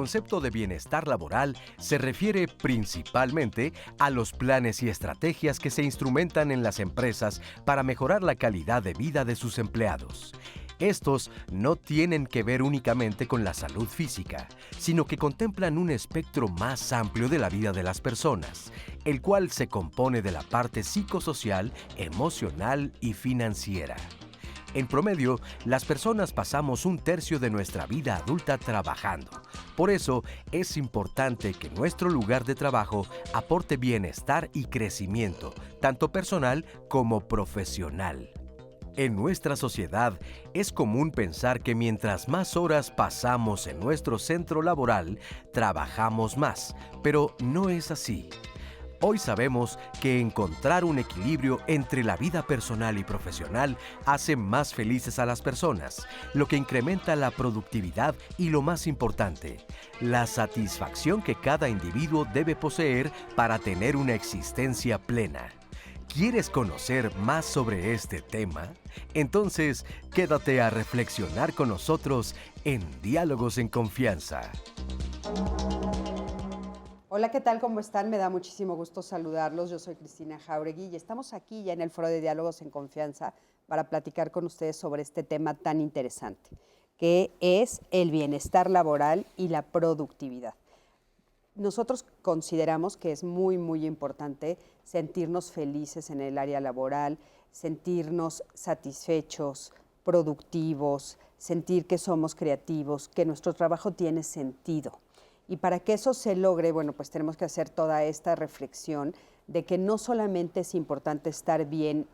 concepto de bienestar laboral se refiere principalmente a los planes y estrategias que se instrumentan en las empresas para mejorar la calidad de vida de sus empleados. Estos no tienen que ver únicamente con la salud física, sino que contemplan un espectro más amplio de la vida de las personas, el cual se compone de la parte psicosocial, emocional y financiera. En promedio, las personas pasamos un tercio de nuestra vida adulta trabajando. Por eso, es importante que nuestro lugar de trabajo aporte bienestar y crecimiento, tanto personal como profesional. En nuestra sociedad, es común pensar que mientras más horas pasamos en nuestro centro laboral, trabajamos más, pero no es así. Hoy sabemos que encontrar un equilibrio entre la vida personal y profesional hace más felices a las personas, lo que incrementa la productividad y, lo más importante, la satisfacción que cada individuo debe poseer para tener una existencia plena. ¿Quieres conocer más sobre este tema? Entonces, quédate a reflexionar con nosotros en Diálogos en Confianza. Hola, ¿qué tal? ¿Cómo están? Me da muchísimo gusto saludarlos. Yo soy Cristina Jauregui y estamos aquí ya en el Foro de Diálogos en Confianza para platicar con ustedes sobre este tema tan interesante, que es el bienestar laboral y la productividad. Nosotros consideramos que es muy, muy importante sentirnos felices en el área laboral, sentirnos satisfechos, productivos, sentir que somos creativos, que nuestro trabajo tiene sentido. Y para que eso se logre, bueno, pues tenemos que hacer toda esta reflexión de que no solamente es importante estar bien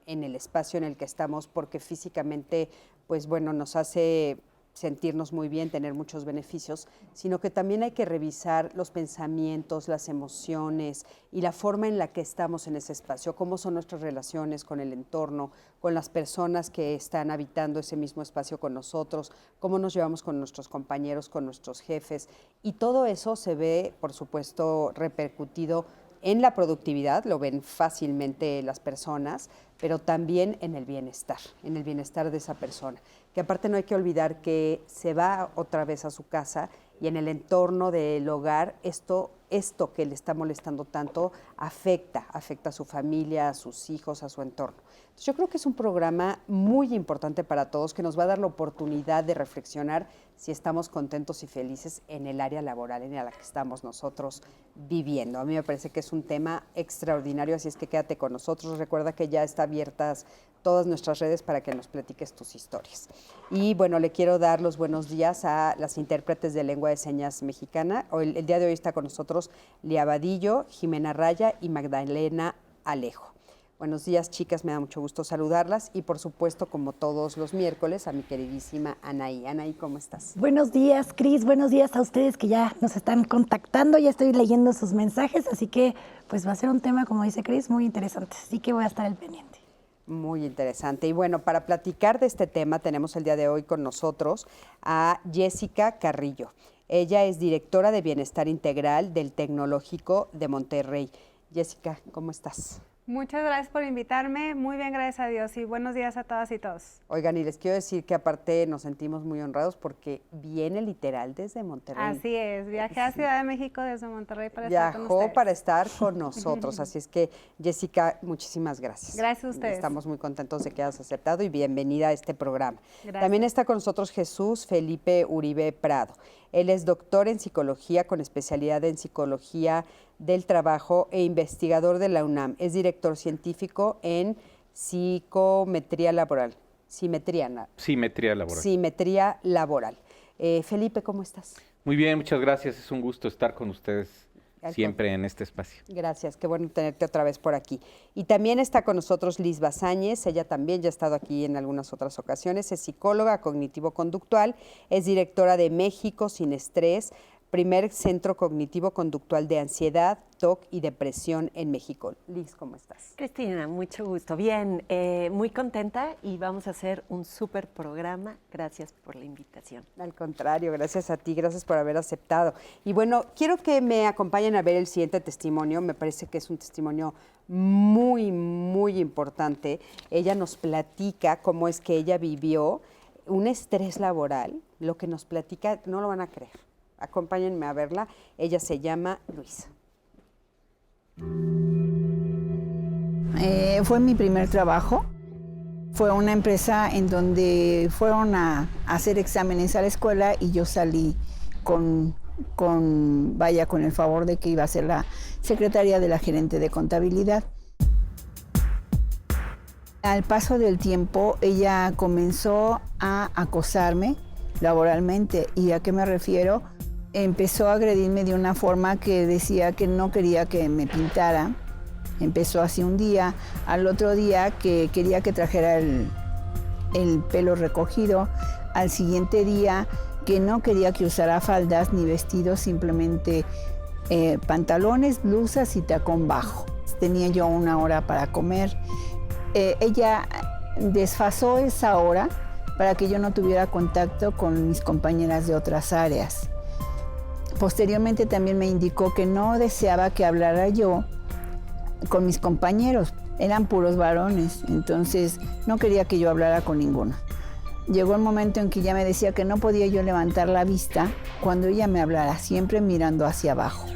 en el espacio en el que estamos, porque físicamente, pues bueno, nos hace sentirnos muy bien, tener muchos beneficios, sino que también hay que revisar los pensamientos, las emociones y la forma en la que estamos en ese espacio, cómo son nuestras relaciones con el entorno, con las personas que están habitando ese mismo espacio con nosotros, cómo nos llevamos con nuestros compañeros, con nuestros jefes, y todo eso se ve, por supuesto, repercutido en la productividad, lo ven fácilmente las personas, pero también en el bienestar de esa persona. Que aparte no hay que olvidar que se va otra vez a su casa y en el entorno del hogar esto que le está molestando tanto afecta a su familia, a sus hijos, a su entorno. Entonces, yo creo que es un programa muy importante para todos que nos va a dar la oportunidad de reflexionar si estamos contentos y felices en el área laboral en la que estamos nosotros viviendo. A mí me parece que es un tema extraordinario, así es que quédate con nosotros. Recuerda que ya están abiertas todas nuestras redes para que nos platiques tus historias. Y bueno, le quiero dar los buenos días a las intérpretes de lengua de señas mexicana. El día de hoy está con nosotros Lía Vadillo, Jimena Raya y Magdalena Alejo. Buenos días, chicas, me da mucho gusto saludarlas y por supuesto, como todos los miércoles, a mi queridísima Anaí. Anaí, ¿cómo estás? Buenos días, Cris, buenos días a ustedes que ya nos están contactando, ya estoy leyendo sus mensajes, así que pues va a ser un tema, como dice Cris, muy interesante, así que voy a estar al pendiente. Muy interesante. Y bueno, para platicar de este tema tenemos el día de hoy con nosotros a Jessica Carrillo. Ella es directora de Bienestar Integral del Tecnológico de Monterrey. Jessica, ¿cómo estás? Muchas gracias por invitarme, muy bien, gracias a Dios, y buenos días a todas y todos. Oigan, y les quiero decir que aparte nos sentimos muy honrados porque viene literal desde Monterrey. Así es, viajé a Ciudad de México desde Monterrey para estar con ustedes. Viajó para estar con nosotros, así es que, Jessica, muchísimas gracias. Gracias a ustedes. Estamos muy contentos de que hayas aceptado y bienvenida a este programa. Gracias. También está con nosotros Jesús Felipe Uribe Prado. Él es doctor en psicología con especialidad en psicología del trabajo e investigador de la UNAM. Es director científico en psicometría laboral. Simetría laboral. Simetría laboral. Felipe, ¿cómo estás? Muy bien, muchas gracias. Es un gusto estar con ustedes siempre en este espacio. Gracias, qué bueno tenerte otra vez por aquí. Y también está con nosotros Liz Bazáñez, ella también ya ha estado aquí en algunas otras ocasiones, es psicóloga cognitivo-conductual, es directora de México Sin Estrés, primer centro cognitivo-conductual de ansiedad, TOC y depresión en México. Liz, ¿cómo estás? Cristina, mucho gusto. Bien, muy contenta y vamos a hacer un súper programa. Gracias por la invitación. Al contrario, gracias a ti, gracias por haber aceptado. Y bueno, quiero que me acompañen a ver el siguiente testimonio. Me parece que es un testimonio muy, muy importante. Ella nos platica cómo es que ella vivió un estrés laboral. Lo que nos platica, no lo van a creer. Acompáñenme a verla. Ella se llama Luisa. Fue mi primer trabajo. Fue una empresa en donde fueron a hacer exámenes a la escuela y yo salí con el favor de que iba a ser la secretaria de la gerente de contabilidad. Al paso del tiempo, ella comenzó a acosarme laboralmente. ¿Y a qué me refiero? Empezó a agredirme de una forma que decía que no quería que me pintara. Empezó así un día, al otro día que quería que trajera el pelo recogido, al siguiente día que no quería que usara faldas ni vestidos, simplemente pantalones, blusas y tacón bajo. Tenía yo 1 hora para comer. Ella desfasó esa hora para que yo no tuviera contacto con mis compañeras de otras áreas. Posteriormente también me indicó que no deseaba que hablara yo con mis compañeros, eran puros varones, entonces no quería que yo hablara con ninguno. Llegó el momento en que ya me decía que no podía yo levantar la vista cuando ella me hablara, siempre mirando hacia abajo.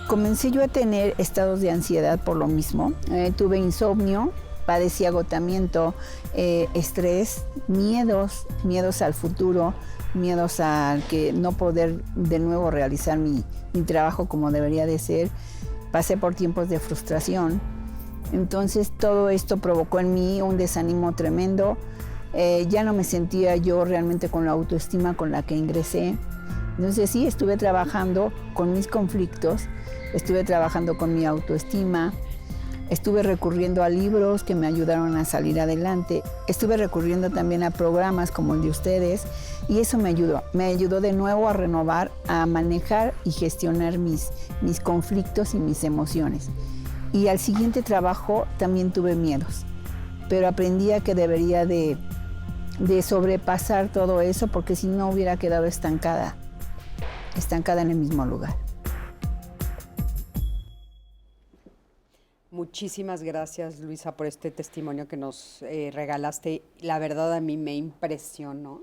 Comencé yo a tener estados de ansiedad por lo mismo. Tuve insomnio, padecí agotamiento, estrés, miedos al futuro, miedos a que no poder de nuevo realizar mi trabajo como debería de ser. Pasé por tiempos de frustración. Entonces todo esto provocó en mí un desánimo tremendo. Ya no me sentía yo realmente con la autoestima con la que ingresé. Entonces sí, estuve trabajando con mis conflictos, estuve trabajando con mi autoestima, estuve recurriendo a libros que me ayudaron a salir adelante, estuve recurriendo también a programas como el de ustedes y eso me ayudó de nuevo a renovar, a manejar y gestionar mis conflictos y mis emociones. Y al siguiente trabajo también tuve miedos, pero aprendí a que debería de sobrepasar todo eso porque si no hubiera quedado estancada en el mismo lugar. Muchísimas gracias, Luisa, por este testimonio que nos regalaste. La verdad a mí me impresionó.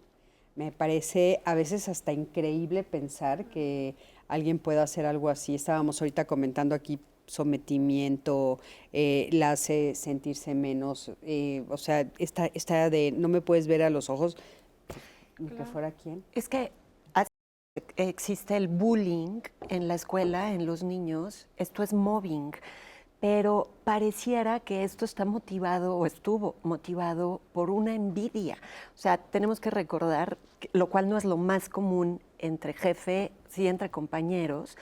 Me parece a veces hasta increíble pensar que alguien pueda hacer algo así. Estábamos ahorita comentando aquí sometimiento, la hace sentirse menos, o sea, esta de no me puedes ver a los ojos, ni que fuera quién. Es que existe el bullying en la escuela, en los niños, esto es mobbing, pero pareciera que esto está motivado o estuvo motivado por una envidia. O sea, tenemos que recordar, lo cual no es lo más común entre jefes y entre compañeros,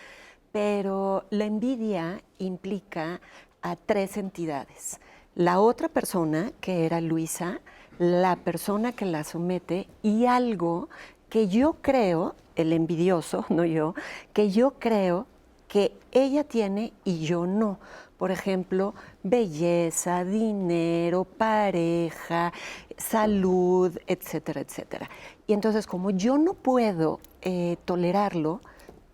pero la envidia implica a 3 entidades. La otra persona, que era Luisa, la persona que la somete y algo que yo creo, el envidioso, no yo, que yo creo que ella tiene y yo no. Por ejemplo, belleza, dinero, pareja, salud, etcétera, etcétera. Y entonces, como yo no puedo tolerarlo,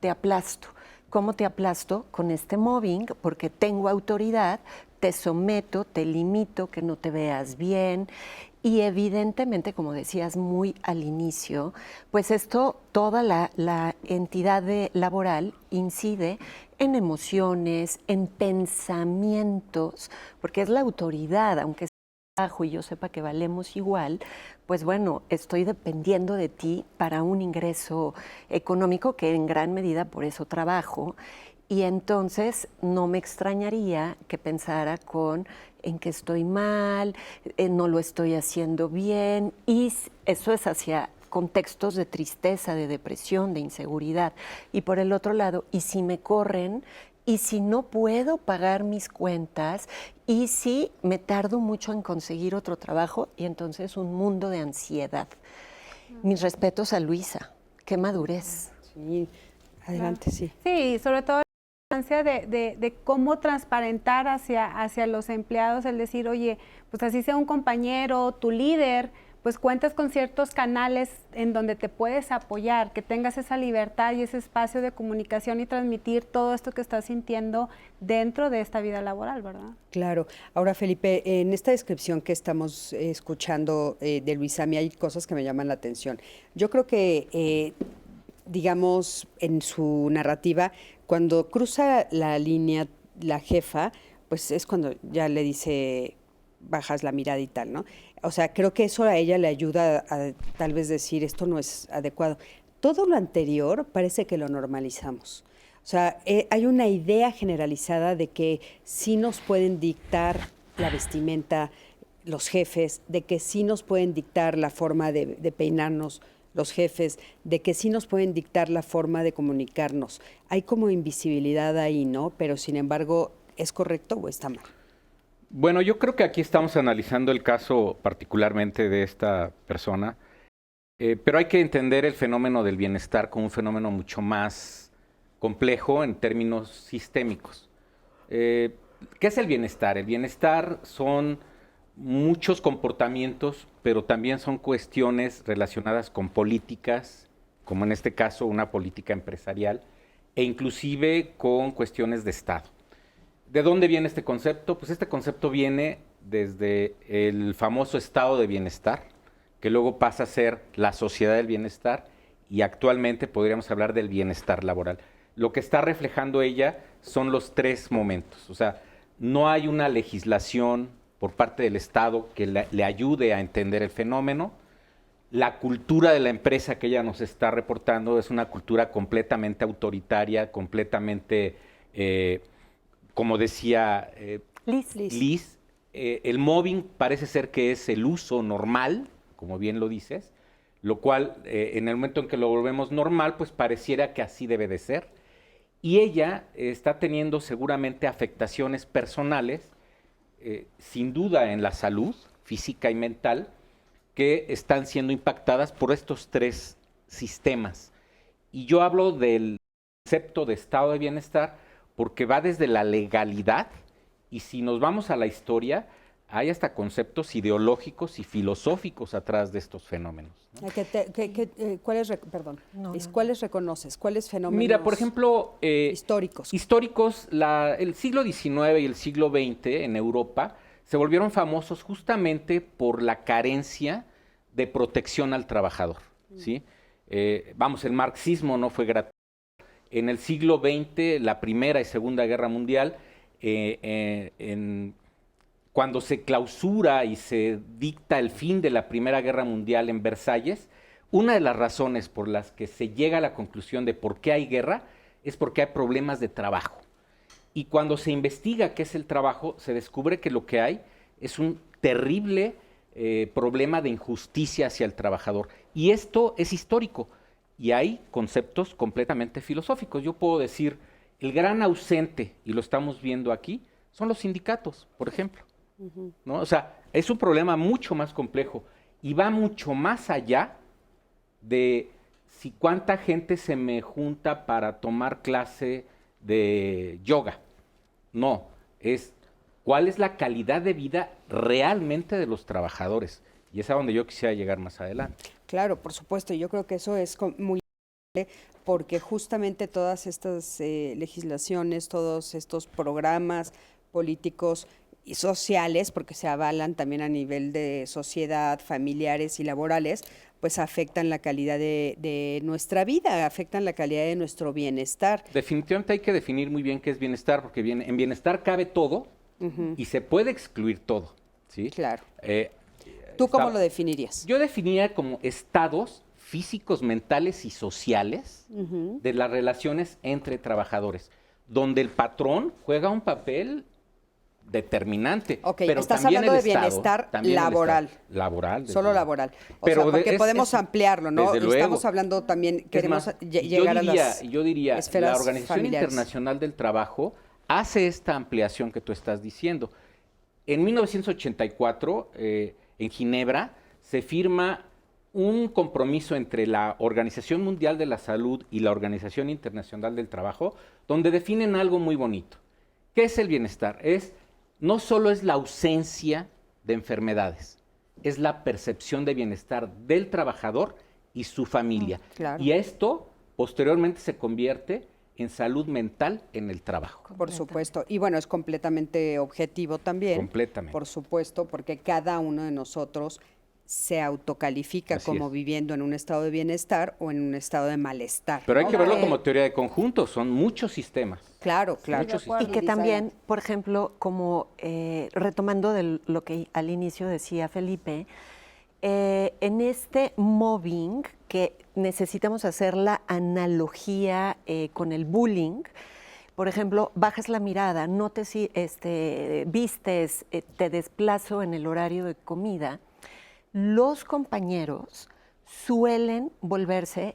te aplasto. ¿Cómo te aplasto? Con este mobbing, porque tengo autoridad, te someto, te limito, que no te veas bien. Y evidentemente, como decías muy al inicio, pues esto, toda la entidad laboral incide en emociones, en pensamientos, porque es la autoridad, aunque y yo sepa que valemos igual, pues bueno, estoy dependiendo de ti para un ingreso económico que en gran medida por eso trabajo. Y entonces no me extrañaría que pensara en que estoy mal, no lo estoy haciendo bien, y eso es hacia contextos de tristeza, de depresión, de inseguridad. Y por el otro lado, ¿y si me corren? ¿Y si no puedo pagar mis cuentas? ¿Y si me tardo mucho en conseguir otro trabajo? Y entonces un mundo de ansiedad. Mis respetos a Luisa. Qué madurez. Sí, adelante, sí. Sí, sobre todo la importancia de cómo transparentar hacia los empleados, el decir, oye, pues así sea un compañero, tu líder, pues cuentas con ciertos canales en donde te puedes apoyar, que tengas esa libertad y ese espacio de comunicación y transmitir todo esto que estás sintiendo dentro de esta vida laboral, ¿verdad? Claro. Ahora, Felipe, en esta descripción que estamos escuchando de Luisa, a mí hay cosas que me llaman la atención. Yo creo que digamos, en su narrativa, cuando cruza la línea la jefa, pues es cuando ya le dice, bajas la mirada y tal, ¿no? O sea, creo que eso a ella le ayuda a tal vez decir, esto no es adecuado. Todo lo anterior parece que lo normalizamos. O sea, hay una idea generalizada de que sí nos pueden dictar la vestimenta los jefes, de que sí nos pueden dictar la forma de peinarnos los jefes, de que sí nos pueden dictar la forma de comunicarnos. Hay como invisibilidad ahí, ¿no? Pero sin embargo, ¿es correcto o está mal? Bueno, yo creo que aquí estamos analizando el caso particularmente de esta persona, pero hay que entender el fenómeno del bienestar como un fenómeno mucho más complejo en términos sistémicos. ¿Qué es el bienestar? El bienestar son muchos comportamientos, pero también son cuestiones relacionadas con políticas, como en este caso una política empresarial, e inclusive con cuestiones de Estado. ¿De dónde viene este concepto? Pues este concepto viene desde el famoso estado de bienestar, que luego pasa a ser la sociedad del bienestar, y actualmente podríamos hablar del bienestar laboral. Lo que está reflejando ella son los tres momentos. O sea, no hay una legislación por parte del Estado que le ayude a entender el fenómeno. La cultura de la empresa que ella nos está reportando es una cultura completamente autoritaria, completamente, como decía Liz, el mobbing parece ser que es el uso normal, como bien lo dices, lo cual en el momento en que lo volvemos normal, pues pareciera que así debe de ser. Y ella está teniendo seguramente afectaciones personales, sin duda en la salud física y mental, que están siendo impactadas por estos tres sistemas. Y yo hablo del concepto de estado de bienestar porque va desde la legalidad, y si nos vamos a la historia, hay hasta conceptos ideológicos y filosóficos atrás de estos fenómenos, ¿no? ¿Cuáles reconoces? ¿Cuáles fenómenos? Mira, por ejemplo, históricos. El siglo XIX y el siglo XX en Europa se volvieron famosos justamente por la carencia de protección al trabajador, ¿sí? El marxismo no fue gratuito. En el siglo XX, la Primera y Segunda Guerra Mundial, cuando se clausura y se dicta el fin de la Primera Guerra Mundial en Versalles, una de las razones por las que se llega a la conclusión de por qué hay guerra es porque hay problemas de trabajo. Y cuando se investiga qué es el trabajo, se descubre que lo que hay es un terrible problema de injusticia hacia el trabajador. Y esto es histórico. Y hay conceptos completamente filosóficos. Yo puedo decir, el gran ausente, y lo estamos viendo aquí, son los sindicatos, por ejemplo, ¿no? O sea, es un problema mucho más complejo y va mucho más allá de si cuánta gente se me junta para tomar clase de yoga. No, es cuál es la calidad de vida realmente de los trabajadores. Y es a donde yo quisiera llegar más adelante. Claro, por supuesto, y yo creo que eso es muy importante porque justamente todas estas legislaciones, todos estos programas políticos y sociales, porque se avalan también a nivel de sociedad, familiares y laborales, pues afectan la calidad de nuestra vida, afectan la calidad de nuestro bienestar. Definitivamente hay que definir muy bien qué es bienestar, porque en bienestar cabe todo y se puede excluir todo, ¿sí? Claro. ¿Tú cómo lo definirías? Yo definiría como estados físicos, mentales y sociales de las relaciones entre trabajadores, donde el patrón juega un papel determinante. Ok, pero estás hablando de bienestar laboral. Laboral. Solo laboral. Pero porque podemos ampliarlo, ¿no? Desde luego. Estamos hablando también, queremos llegar a las yo diría, esferas la Organización familiares. Internacional del Trabajo hace esta ampliación que tú estás diciendo. En 1984, en Ginebra, se firma un compromiso entre la Organización Mundial de la Salud y la Organización Internacional del Trabajo, donde definen algo muy bonito. ¿Qué es el bienestar? No solo es la ausencia de enfermedades, es la percepción de bienestar del trabajador y su familia. Claro. Y esto posteriormente se convierte en salud mental en el trabajo. Por supuesto. Y bueno, es completamente objetivo también. Completamente. Por supuesto, porque cada uno de nosotros se autocalifica Así como es. viviendo en un estado de bienestar o en un estado de malestar. Pero hay ¿no? que verlo como teoría de conjunto, son muchos sistemas. Claro, claro. Muchos Y que también, por ejemplo, como retomando de lo que al inicio decía Felipe, en este mobbing, que necesitamos hacer la analogía con el bullying, por ejemplo, bajas la mirada, no te vistes, te desplazo en el horario de comida, los compañeros suelen volverse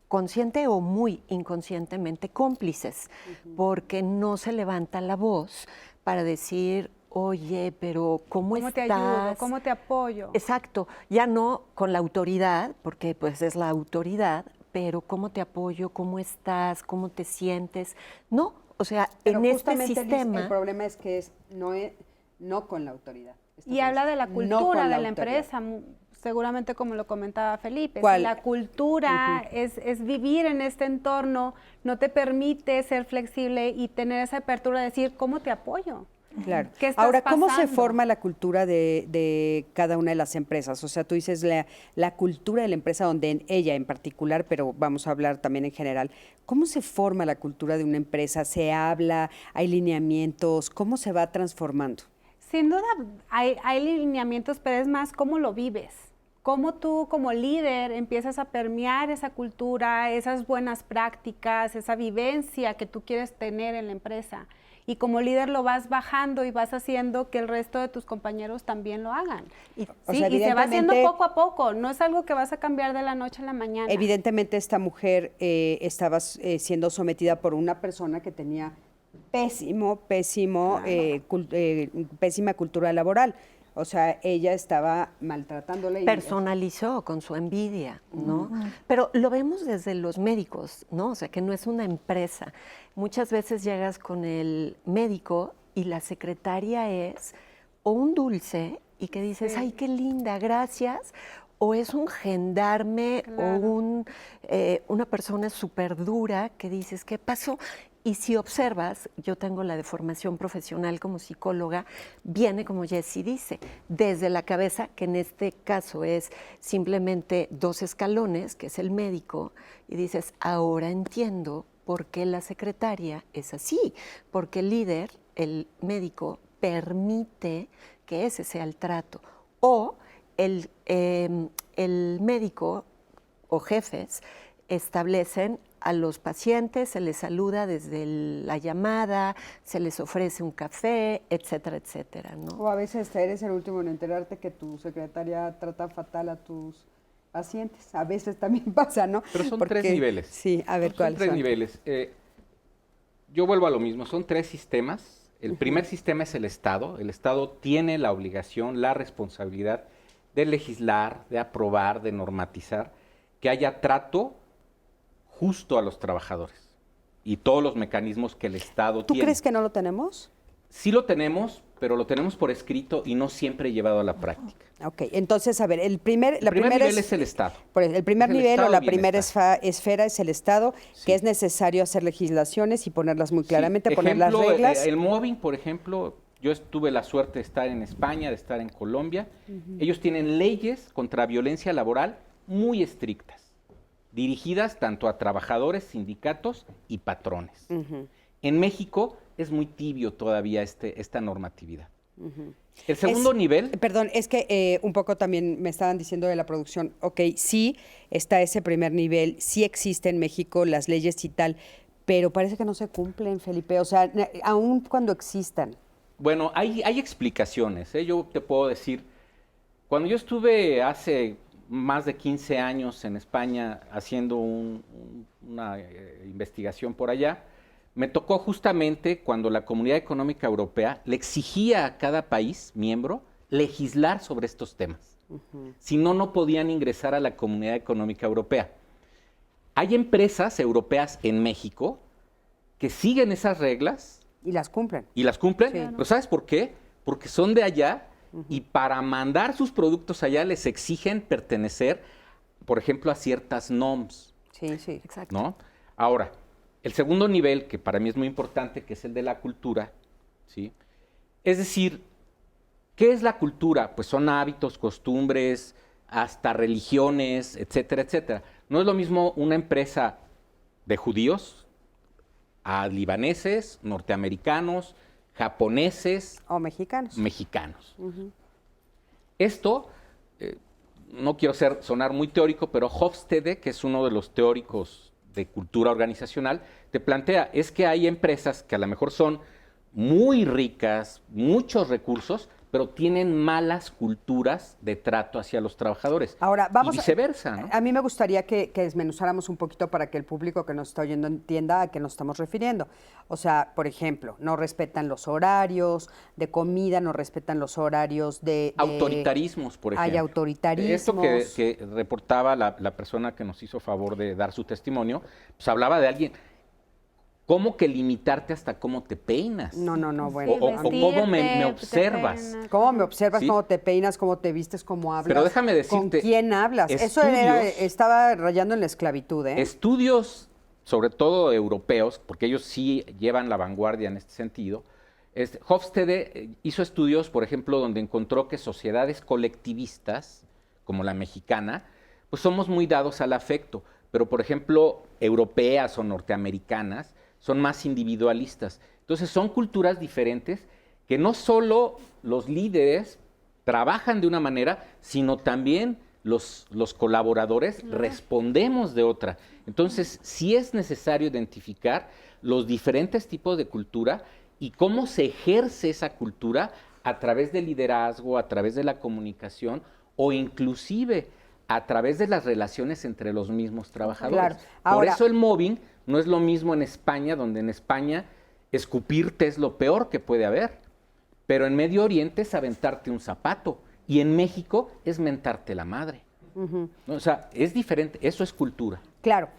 consciente o muy inconscientemente cómplices, porque no se levanta la voz para decir, oye, pero ¿cómo ¿Cómo te estás? ayudo? ¿Cómo te apoyo? Exacto, ya no con la autoridad, porque pues es la autoridad, pero ¿cómo te apoyo? ¿Cómo estás? ¿Cómo te sientes? No, o sea, Pero en este justamente, Liz, sistema... el problema es que no con la autoridad. Y habla de la No cultura con de la autoridad. empresa, seguramente como lo comentaba Felipe. ¿Cuál? Si la cultura es vivir en este entorno, no te permite ser flexible y tener esa apertura de decir, ¿cómo te apoyo? Claro. ¿Qué estás Ahora, ¿cómo se pasando? forma la cultura de cada una de las empresas? O sea, tú dices la cultura de la empresa, donde ella en particular, pero vamos a hablar también en general, ¿cómo se forma la cultura de una empresa? ¿Se habla? ¿Hay lineamientos? ¿Cómo se va transformando? Sin duda hay lineamientos, pero es más cómo lo vives. Cómo tú como líder empiezas a permear esa cultura, esas buenas prácticas, esa vivencia que tú quieres tener en la empresa. Y como líder lo vas bajando y vas haciendo que el resto de tus compañeros también lo hagan. O Sí, sea, y se va haciendo evidentemente- poco a poco, no es algo que vas a cambiar de la noche a la mañana. Evidentemente, esta mujer estaba siendo sometida por una persona que tenía pésima cultura laboral. O sea, ella estaba maltratándola. Personalizó con su envidia, ¿no? Pero lo vemos desde los médicos, ¿no? O sea, que no es una empresa. Muchas veces llegas con el médico y la secretaria es o un dulce y que dices, ay, qué linda, gracias, o es un gendarme o una persona súper dura que dices, ¿qué pasó? Y si observas, yo tengo la deformación profesional como psicóloga, viene como Jessie dice, desde la cabeza, que en este caso es simplemente 2 escalones, que es el médico, y dices, ahora entiendo por qué la secretaria es así, porque el líder, el médico, permite que ese sea el trato. O el médico o jefes establecen a los pacientes, se les saluda desde la llamada, se les ofrece un café, etcétera, etcétera, ¿no? O a veces eres el último en enterarte que tu secretaria trata fatal a tus pacientes. A veces también pasa, ¿no? Pero son Porque- 3 niveles. Sí, a ver Son cuáles 3 son. niveles. Yo vuelvo a lo mismo, son 3 sistemas. El primer sistema es el Estado. El Estado tiene la obligación, la responsabilidad de legislar, de aprobar, de normatizar, que haya trato justo a los trabajadores y todos los mecanismos que el Estado ¿Tú tiene. crees que no lo tenemos? Sí lo tenemos, pero lo tenemos por escrito y no siempre llevado a la práctica. Ok, entonces, a ver, la El primer primera nivel es el Estado. el primer Es el nivel estado o la de primera bienestar. esfera es el Estado, Sí. que es necesario hacer legislaciones y ponerlas muy Sí, claramente, poner las ejemplo, reglas. el mobbing, por ejemplo, yo tuve la suerte de estar en España, de estar en Colombia. Ellos tienen leyes contra violencia laboral muy estrictas, dirigidas tanto a trabajadores, sindicatos y patrones. En México es muy tibio todavía esta normatividad. El segundo nivel, Perdón, es que un poco también me estaban diciendo de la producción, ok, sí está ese primer nivel, sí existe en México las leyes y tal, pero parece que no se cumplen, Felipe, o sea, aún cuando existan. bueno, hay explicaciones. Yo te puedo decir, cuando yo estuve hace más de 15 años en España haciendo una investigación por allá, me tocó justamente cuando la Comunidad Económica Europea le exigía a cada país miembro legislar sobre estos temas. Si no, no podían ingresar a la Comunidad Económica Europea. Hay empresas europeas en México que siguen esas reglas Y las cumplen. y las cumplen. Sí. ¿Pero sabes por qué? Porque son de allá y para mandar sus productos allá les exigen pertenecer, por ejemplo, a ciertas norms, Sí, sí. Exacto. ¿no? Ahora, el segundo nivel, que para mí es muy importante, que es el de la cultura, ¿sí? Es decir, ¿Qué es la cultura? Pues son hábitos, costumbres, hasta religiones, etcétera, etcétera. No es lo mismo una empresa de judíos a libaneses, norteamericanos, japoneses, O mexicanos. mexicanos. Esto, no quiero sonar muy teórico, pero Hofstede, que es uno de los teóricos de cultura organizacional, te plantea, es que hay empresas que a lo mejor son muy ricas, muchos recursos, pero tienen malas culturas de trato hacia los trabajadores. Ahora, vamos y viceversa, ¿no? A mí me gustaría que desmenuzáramos un poquito para que el público que nos está oyendo entienda a qué nos estamos refiriendo. O sea, por ejemplo, no respetan los horarios de comida, no respetan los horarios de Autoritarismos, por ejemplo. Hay autoritarismos. Esto que reportaba la persona que nos hizo favor de dar su testimonio, pues hablaba de alguien. ¿Cómo que limitarte hasta cómo te peinas? No, bueno. O cómo me observas. ¿Cómo me observas? Sí. ¿Cómo te peinas? ¿Cómo te vistes? ¿Cómo hablas? Pero déjame decirte, ¿Con quién hablas? Eso estudios- estaba rayando en la esclavitud, ¿eh? Estudios, sobre todo europeos, porque ellos sí llevan la vanguardia en este sentido. Hofstede hizo estudios, por ejemplo, donde encontró que sociedades colectivistas, como la mexicana, pues somos muy dados al afecto, pero por ejemplo, europeas o norteamericanas son más individualistas. Entonces son culturas diferentes que no solo los líderes trabajan de una manera, sino también los colaboradores respondemos de otra. Entonces sí es necesario identificar los diferentes tipos de cultura y cómo se ejerce esa cultura a través del liderazgo, a través de la comunicación o inclusive a través de las relaciones entre los mismos trabajadores. Claro. Por Ahora, eso el mobbing no es lo mismo en España, donde en España escupirte es lo peor que puede haber, pero en Medio Oriente es aventarte un zapato y en México es mentarte la madre. ¿No? O sea, es diferente, eso es cultura. claro,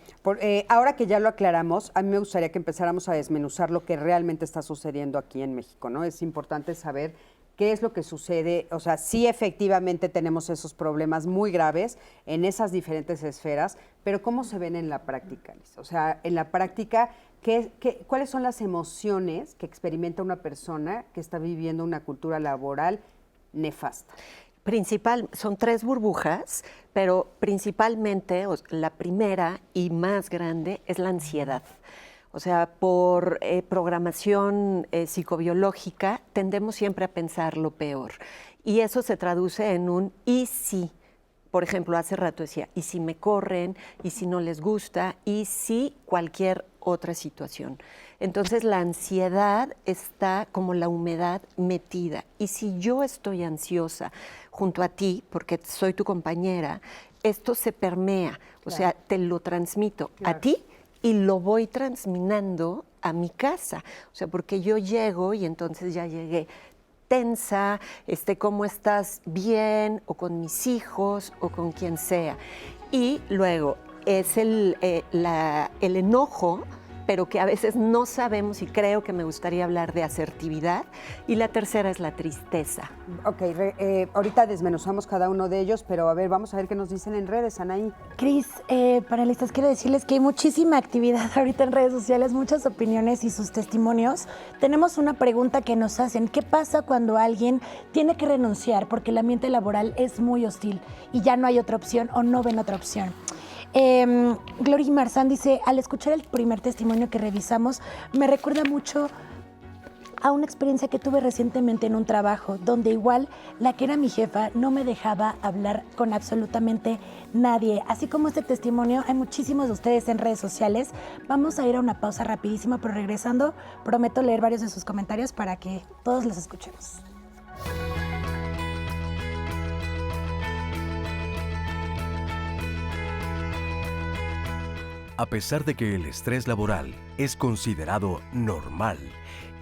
ahora que ya lo aclaramos, a mí me gustaría que empezáramos a desmenuzar lo que realmente está sucediendo aquí en México, ¿no? Es importante saber qué es lo que sucede, o sea, sí efectivamente tenemos esos problemas muy graves en esas diferentes esferas, pero ¿cómo se ven en la práctica, Liz? O sea, en la práctica, ¿cuáles son las emociones que experimenta una persona que está viviendo una cultura laboral nefasta? Son 3 burbujas, pero principalmente la primera y más grande es la ansiedad. O sea, por programación psicobiológica tendemos siempre a pensar lo peor. Y eso se traduce en un ¿y si? Por ejemplo, hace rato decía, ¿y si me corren? ¿Y si no les gusta? ¿Y si cualquier otra situación? Entonces la ansiedad está como la humedad metida. Y si yo estoy ansiosa junto a ti, porque soy tu compañera, esto se permea, o sea, te lo transmito a ti y lo voy transminando a mi casa. O sea, porque yo llego y entonces ya llegué tensa, ¿cómo estás? Bien, o con mis hijos, o con quien sea. Y luego es el enojo, pero que a veces no sabemos, y creo que me gustaría hablar de asertividad. Y la tercera es la tristeza. Ok, ahorita desmenuzamos cada uno de ellos, pero a ver, vamos a ver qué nos dicen en redes, Anaí. Cris, panelistas, quiero decirles que hay muchísima actividad ahorita en redes sociales, muchas opiniones y sus testimonios. Tenemos una pregunta que nos hacen. ¿Qué pasa cuando alguien tiene que renunciar porque el ambiente laboral es muy hostil y ya no hay otra opción o no ven otra opción? Glory Marzán dice, al escuchar el primer testimonio que revisamos, me recuerda mucho a una experiencia que tuve recientemente en un trabajo, donde igual la que era mi jefa no me dejaba hablar con absolutamente nadie. Así como este testimonio, hay muchísimos de ustedes en redes sociales. Vamos a ir a una pausa rapidísima, pero regresando, prometo leer varios de sus comentarios para que todos los escuchemos. A pesar de que el estrés laboral es considerado normal,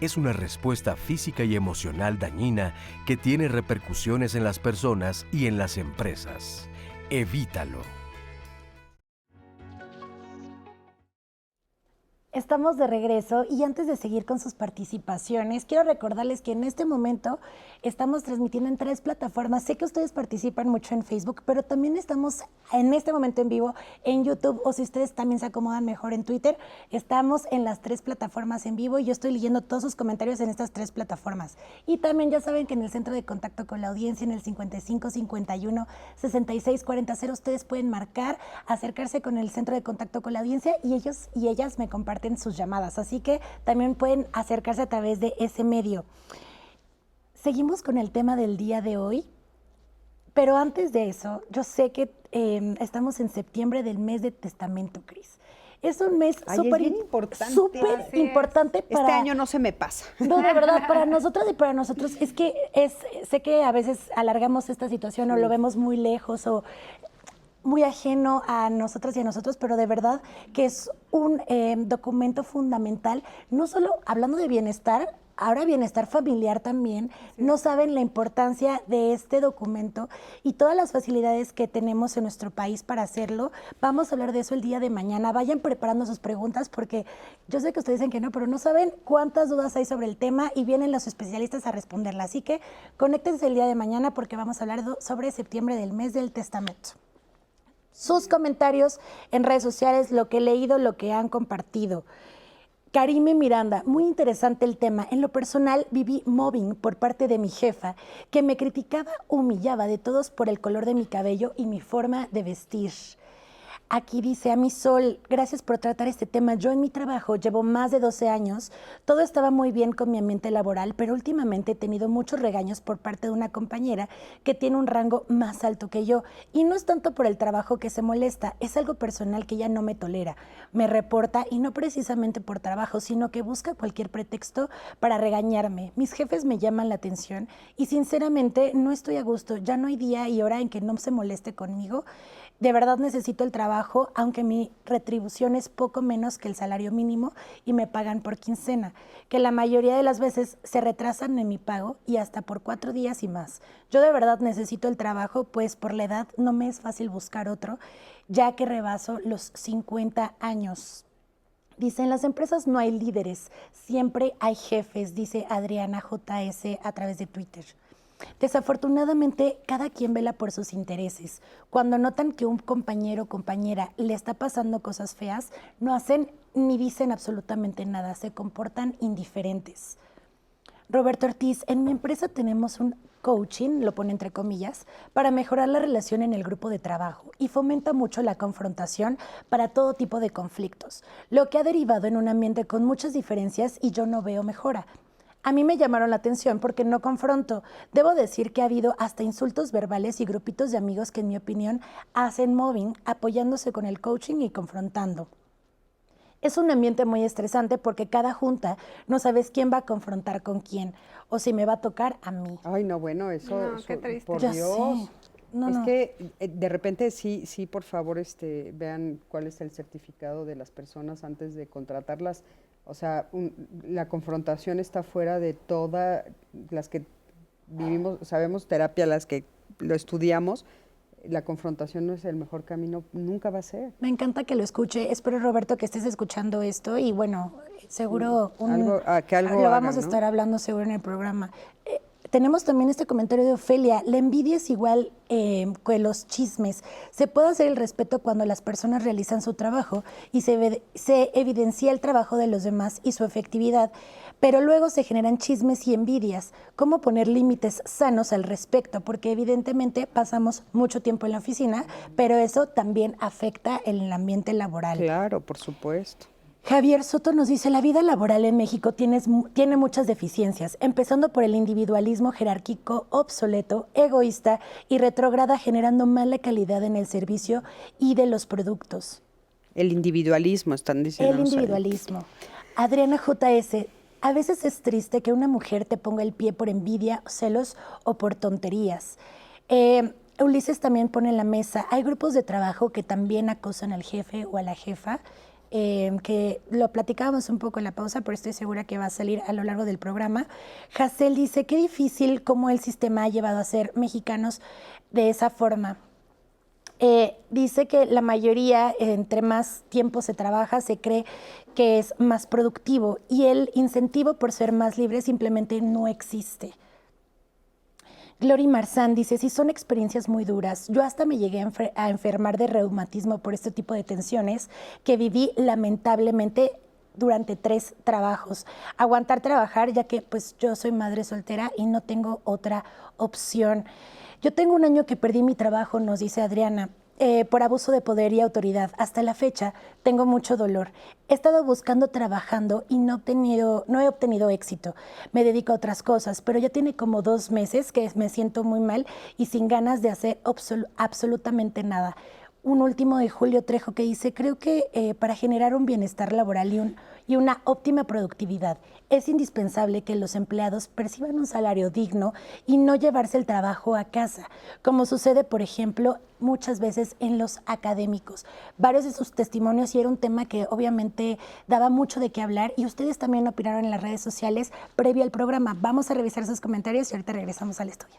es una respuesta física y emocional dañina que tiene repercusiones en las personas y en las empresas. Evítalo. Estamos de regreso y antes de seguir con sus participaciones, quiero recordarles que en este momento estamos transmitiendo en 3 plataformas. Sé que ustedes participan mucho en Facebook, pero también estamos en este momento en vivo en YouTube, o si ustedes también se acomodan mejor en Twitter, estamos en las 3 plataformas en vivo y yo estoy leyendo todos sus comentarios en estas 3 plataformas. Y también ya saben que en el centro de contacto con la audiencia, en el 55 51 66 40 0, ustedes pueden marcar, acercarse con el centro de contacto con la audiencia y ellos y ellas me comparten sus llamadas, así que también pueden acercarse a través de ese medio. Seguimos con el tema del día de hoy, pero antes de eso, yo sé que estamos en septiembre del mes de testamento, Cris. Es un mes súper importante para... Este año no se me pasa. No, de verdad, para nosotros y para nosotros, es que sé que a veces alargamos esta situación o lo vemos muy lejos o muy ajeno a nosotras y a nosotros, pero de verdad que es un documento fundamental, no solo hablando de bienestar, ahora bienestar familiar también. No saben la importancia de este documento y todas las facilidades que tenemos en nuestro país para hacerlo. Vamos a hablar de eso el día de mañana. Vayan preparando sus preguntas porque yo sé que ustedes dicen que no, pero no saben cuántas dudas hay sobre el tema y vienen los especialistas a responderla. Así que conéctense el día de mañana porque vamos a hablar sobre septiembre del mes del testamento. Sus comentarios en redes sociales, lo que he leído, lo que han compartido. Karime Miranda, muy interesante el tema. En lo personal viví mobbing por parte de mi jefa, que me criticaba, humillaba de todos por el color de mi cabello y mi forma de vestir. Aquí dice, a mi Sol, gracias por tratar este tema. Yo en mi trabajo llevo más de 12 años. Todo estaba muy bien con mi ambiente laboral, pero últimamente he tenido muchos regaños por parte de una compañera que tiene un rango más alto que yo. Y no es tanto por el trabajo que se molesta, es algo personal que ella no me tolera. Me reporta y no precisamente por trabajo, sino que busca cualquier pretexto para regañarme. Mis jefes me llaman la atención y sinceramente no estoy a gusto. Ya no hay día y hora en que no se moleste conmigo. De verdad necesito el trabajo, aunque mi retribución es poco menos que el salario mínimo y me pagan por quincena, que la mayoría de las veces se retrasan en mi pago y hasta por 4 días y más. Yo de verdad necesito el trabajo, pues por la edad no me es fácil buscar otro, ya que rebaso los 50 años. Dice, en las empresas no hay líderes, siempre hay jefes, dice Adriana JS a través de Twitter. Desafortunadamente, cada quien vela por sus intereses. Cuando notan que un compañero o compañera le está pasando cosas feas, no hacen ni dicen absolutamente nada, se comportan indiferentes. Roberto Ortiz, en mi empresa tenemos un coaching, lo pone entre comillas, para mejorar la relación en el grupo de trabajo y fomenta mucho la confrontación para todo tipo de conflictos, lo que ha derivado en un ambiente con muchas diferencias y yo no veo mejora. A mí me llamaron la atención porque no confronto. Debo decir que ha habido hasta insultos verbales y grupitos de amigos que, en mi opinión, hacen mobbing, apoyándose con el coaching y confrontando. Es un ambiente muy estresante porque cada junta no sabes quién va a confrontar con quién o si me va a tocar a mí. Ay, no, bueno, eso qué triste. por Ya Dios. sé. No. Que de repente sí, por favor, vean cuál es el certificado de las personas antes de contratarlas. O sea, la confrontación está fuera de todas las que vivimos, sabemos terapia, las que lo estudiamos. La confrontación no es el mejor camino, nunca va a ser. Me encanta que lo escuche. Espero, Roberto, que estés escuchando esto y bueno, seguro algo lo vamos hagan, a estar hablando seguro en el programa. Tenemos también este comentario de Ofelia. La envidia es igual que los chismes. Se puede hacer el respeto cuando las personas realizan su trabajo y se evidencia el trabajo de los demás y su efectividad, pero luego se generan chismes y envidias. ¿Cómo poner límites sanos al respecto? Porque evidentemente pasamos mucho tiempo en la oficina, pero eso también afecta el ambiente laboral. Claro, por supuesto. Javier Soto nos dice, la vida laboral en México tiene muchas deficiencias, empezando por el individualismo jerárquico obsoleto, egoísta y retrógrada, generando mala calidad en el servicio y de los productos. El individualismo, están diciendo. El individualismo. Adriana JS, a veces es triste que una mujer te ponga el pie por envidia, celos o por tonterías. Ulises también pone en la mesa, hay grupos de trabajo que también acosan al jefe o a la jefa, que lo platicábamos un poco en la pausa, pero estoy segura que va a salir a lo largo del programa. Hazel dice, qué difícil cómo el sistema ha llevado a ser mexicanos de esa forma. Dice que la mayoría, entre más tiempo se trabaja, se cree que es más productivo y el incentivo por ser más libre simplemente no existe. Glory Marzán dice, sí son experiencias muy duras. Yo hasta me llegué a enfermar de reumatismo por este tipo de tensiones que viví lamentablemente durante 3 trabajos. Aguantar trabajar ya que pues yo soy madre soltera y no tengo otra opción. Yo tengo 1 año que perdí mi trabajo, nos dice Adriana. Por abuso de poder y autoridad. Hasta la fecha tengo mucho dolor. He estado buscando, trabajando y no he obtenido éxito. Me dedico a otras cosas, pero ya tiene como 2 meses que me siento muy mal y sin ganas de hacer absolutamente nada. Un último de Julio Trejo que dice, creo que para generar un bienestar laboral y una óptima productividad es indispensable que los empleados perciban un salario digno y no llevarse el trabajo a casa, como sucede, por ejemplo, muchas veces en los académicos. Varios de sus testimonios y era un tema que obviamente daba mucho de qué hablar y ustedes también opinaron en las redes sociales previo al programa. Vamos a revisar sus comentarios y ahorita regresamos al estudio.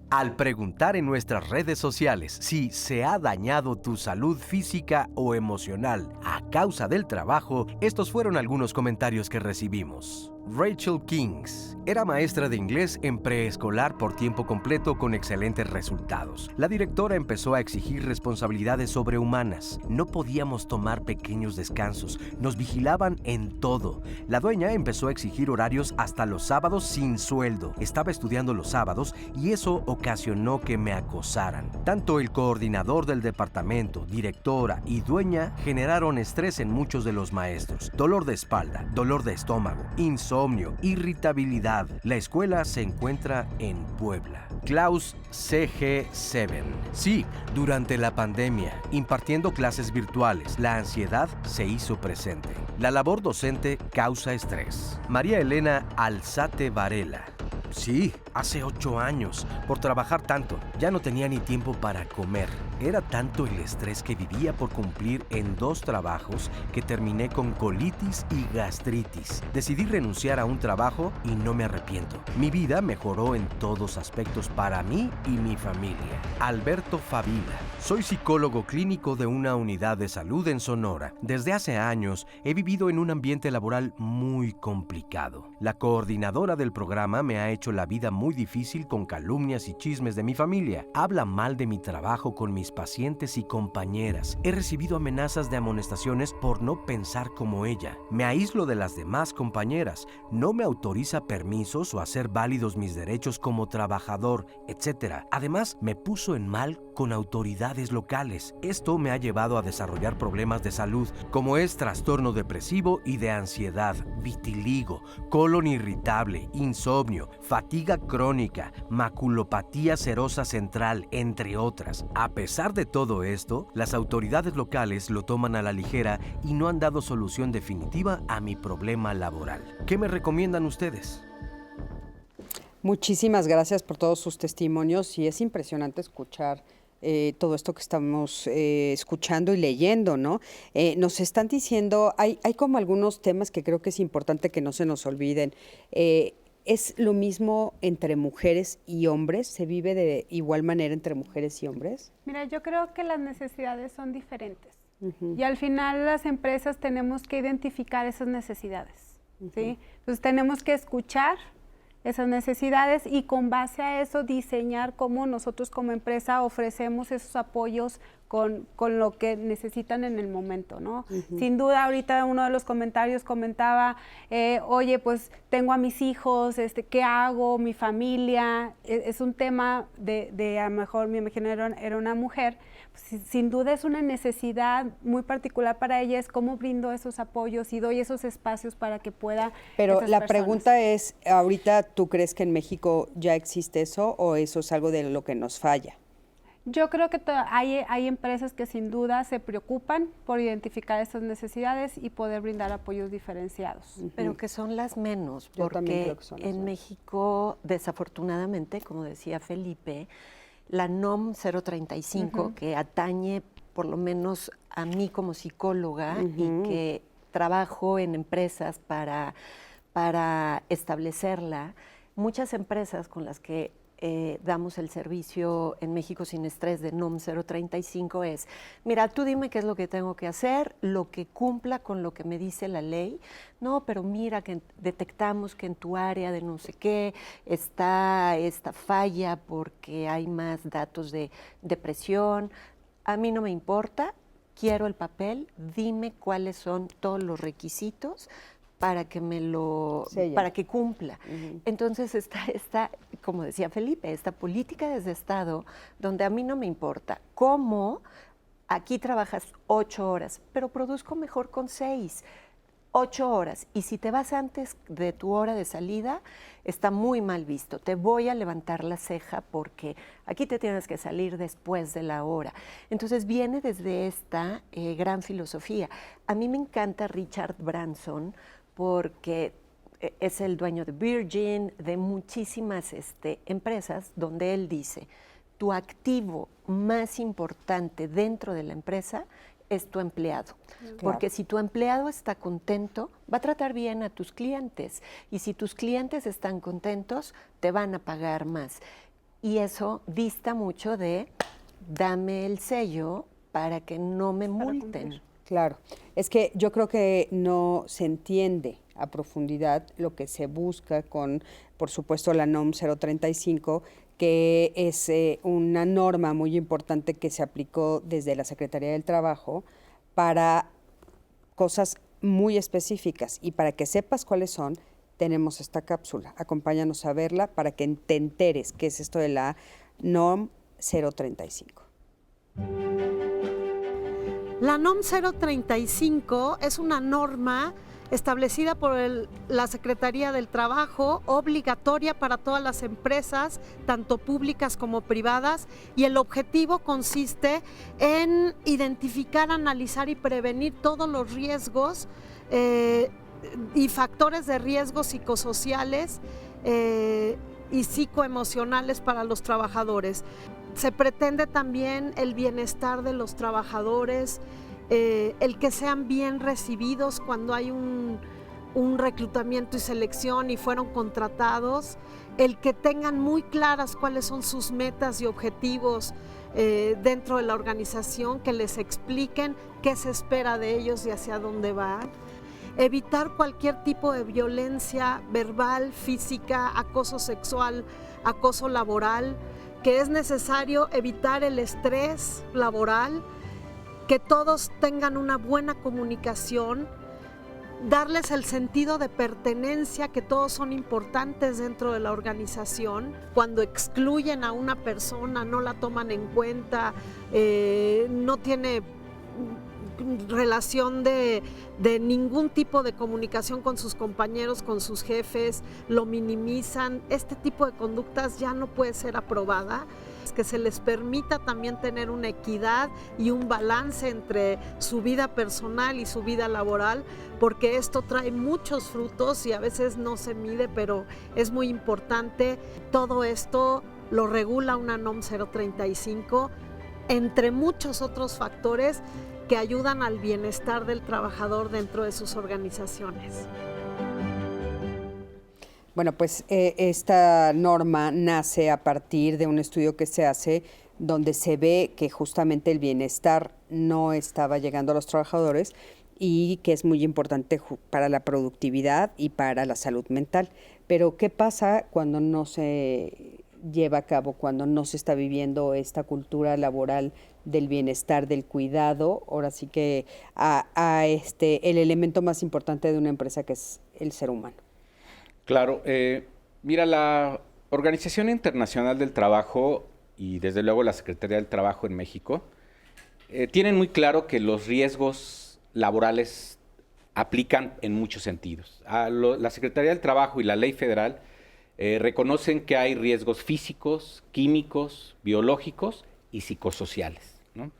Al preguntar en nuestras redes sociales si se ha dañado tu salud física o emocional a causa del trabajo, estos fueron algunos comentarios que recibimos. Rachel Kings era maestra de inglés en preescolar por tiempo completo con excelentes resultados. La directora empezó a exigir responsabilidades sobrehumanas. No podíamos tomar pequeños descansos, nos vigilaban en todo. La dueña empezó a exigir horarios hasta los sábados sin sueldo. Estaba estudiando los sábados y eso ocasionó que me acosaran. Tanto el coordinador del departamento, directora y dueña generaron estrés en muchos de los maestros. Dolor de espalda, dolor de estómago, insomnio, irritabilidad. La escuela se encuentra en Puebla. Klaus CG7. Sí, durante la pandemia, impartiendo clases virtuales, la ansiedad se hizo presente. La labor docente causa estrés. María Elena Alzate Varela. Sí, hace 8 años. Por trabajar tanto, ya no tenía ni tiempo para comer. Era tanto el estrés que vivía por cumplir en 2 trabajos que terminé con colitis y gastritis. Decidí renunciar a un trabajo y no me arrepiento. Mi vida mejoró en todos aspectos para mí y mi familia. Alberto Favila. Soy psicólogo clínico de una unidad de salud en Sonora. Desde hace años he vivido en un ambiente laboral muy complicado. La coordinadora del programa me ha hecho la vida muy difícil con calumnias y chismes de mi familia. Habla mal de mi trabajo con mis pacientes y compañeras. He recibido amenazas de amonestaciones por no pensar como ella. Me aíslo de las demás compañeras. No me autoriza permisos o hacer válidos mis derechos como trabajador, etc. Además, me puso en mal con autoridades locales. Esto me ha llevado a desarrollar problemas de salud, como es trastorno depresivo y de ansiedad, vitiligo, colon irritable, insomnio, fatiga crónica, maculopatía serosa central, entre otras. A pesar de todo esto, las autoridades locales lo toman a la ligera y no han dado solución definitiva a mi problema laboral. ¿Qué me recomiendan ustedes? Muchísimas gracias por todos sus testimonios y es impresionante escuchar todo esto que estamos escuchando y leyendo, ¿no? Nos están diciendo, hay como algunos temas que creo que es importante que no se nos olviden. ¿Es lo mismo entre mujeres y hombres? ¿Se vive de igual manera entre mujeres y hombres? Mira, yo creo que las necesidades son diferentes. Y al final las empresas tenemos que identificar esas necesidades, ¿sí? Entonces tenemos que escuchar esas necesidades y con base a eso diseñar cómo nosotros como empresa ofrecemos esos apoyos con lo que necesitan en el momento, ¿no? Sin duda, ahorita uno de los comentarios comentaba, oye, pues tengo a mis hijos, ¿qué hago? Mi familia, es un tema de a lo mejor, me imagino era una mujer, pues, sin duda es una necesidad muy particular para ella, es cómo brindo esos apoyos y doy esos espacios para que pueda. Pero la pregunta es, ahorita, ¿tú crees que en México ya existe eso o eso es algo de lo que nos falla? Yo creo que hay empresas que sin duda se preocupan por identificar esas necesidades y poder brindar apoyos diferenciados. Pero que son las menos, Yo también porque creo que son las en menos. México, desafortunadamente, como decía Felipe, la NOM 035, que atañe por lo menos a mí como psicóloga y que trabajo en empresas para establecerla, muchas empresas con las que damos el servicio en México Sin Estrés de NOM 035 es, mira, tú dime qué es lo que tengo que hacer, lo que cumpla con lo que me dice la ley. No, pero mira que detectamos que en tu área de no sé qué está esta falla porque hay más datos de depresión. A mí no me importa, quiero el papel, dime cuáles son todos los requisitos para que para que cumpla. Entonces está, como decía Felipe, esta política desde Estado, donde a mí no me importa cómo aquí trabajas 8 horas, pero produzco mejor con 6. 8 horas. Y si te vas antes de tu hora de salida, está muy mal visto. Te voy a levantar la ceja porque aquí te tienes que salir después de la hora. Entonces viene desde esta gran filosofía. A mí me encanta Richard Branson porque es el dueño de Virgin, de muchísimas empresas, donde él dice, tu activo más importante dentro de la empresa es tu empleado. Claro. Porque si tu empleado está contento, va a tratar bien a tus clientes. Y si tus clientes están contentos, te van a pagar más. Y eso dista mucho de, dame el sello para que no me multen. Claro, es que yo creo que no se entiende a profundidad lo que se busca con, por supuesto, la NOM 035, que es una norma muy importante que se aplicó desde la Secretaría del Trabajo para cosas muy específicas. Y para que sepas cuáles son, tenemos esta cápsula. Acompáñanos a verla para que te enteres qué es esto de la NOM 035. La NOM 035 es una norma establecida por la Secretaría del Trabajo, obligatoria para todas las empresas, tanto públicas como privadas, y el objetivo consiste en identificar, analizar y prevenir todos los riesgos y factores de riesgo psicosociales y psicoemocionales para los trabajadores. Se pretende también el bienestar de los trabajadores, el que sean bien recibidos cuando hay un reclutamiento y selección y fueron contratados, el que tengan muy claras cuáles son sus metas y objetivos dentro de la organización, que les expliquen qué se espera de ellos y hacia dónde van. Evitar cualquier tipo de violencia verbal, física, acoso sexual, acoso laboral, que es necesario evitar el estrés laboral, que todos tengan una buena comunicación, darles el sentido de pertenencia, que todos son importantes dentro de la organización. Cuando excluyen a una persona, no la toman en cuenta, no tiene relación de ningún tipo de comunicación con sus compañeros, con sus jefes, lo minimizan. Este tipo de conductas ya no puede ser aprobada. Que se les permita también tener una equidad y un balance entre su vida personal y su vida laboral, porque esto trae muchos frutos y a veces no se mide, pero es muy importante. Todo esto lo regula una NOM 035, entre muchos otros factores que ayudan al bienestar del trabajador dentro de sus organizaciones. Bueno, pues esta norma nace a partir de un estudio que se hace donde se ve que justamente el bienestar no estaba llegando a los trabajadores y que es muy importante para la productividad y para la salud mental. Pero ¿qué pasa cuando no se lleva a cabo, cuando no se está viviendo esta cultura laboral del bienestar, del cuidado? Ahora sí que el elemento más importante de una empresa, que es el ser humano. Claro, mira, la Organización Internacional del Trabajo y desde luego la Secretaría del Trabajo en México tienen muy claro que los riesgos laborales aplican en muchos sentidos. La Secretaría del Trabajo y la Ley Federal reconocen que hay riesgos físicos, químicos, biológicos y psicosociales, ¿no?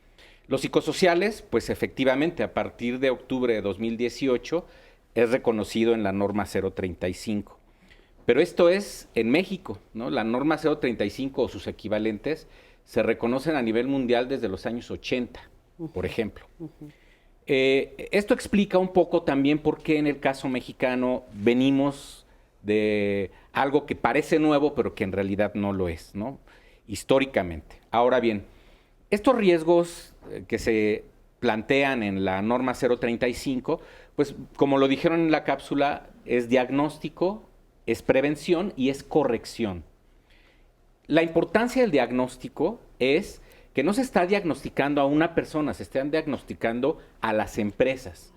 Los psicosociales, pues efectivamente, a partir de octubre de 2018 es reconocido en la norma 035. Pero esto es en México, ¿no? La norma 035 o sus equivalentes se reconocen a nivel mundial desde los años 80, por ejemplo. Esto explica un poco también por qué en el caso mexicano venimos de algo que parece nuevo, pero que en realidad no lo es, ¿no? Históricamente. Ahora bien, estos riesgos que se plantean en la norma 035, pues como lo dijeron en la cápsula, es diagnóstico, es prevención y es corrección. La importancia del diagnóstico es que no se está diagnosticando a una persona, se están diagnosticando a las empresas,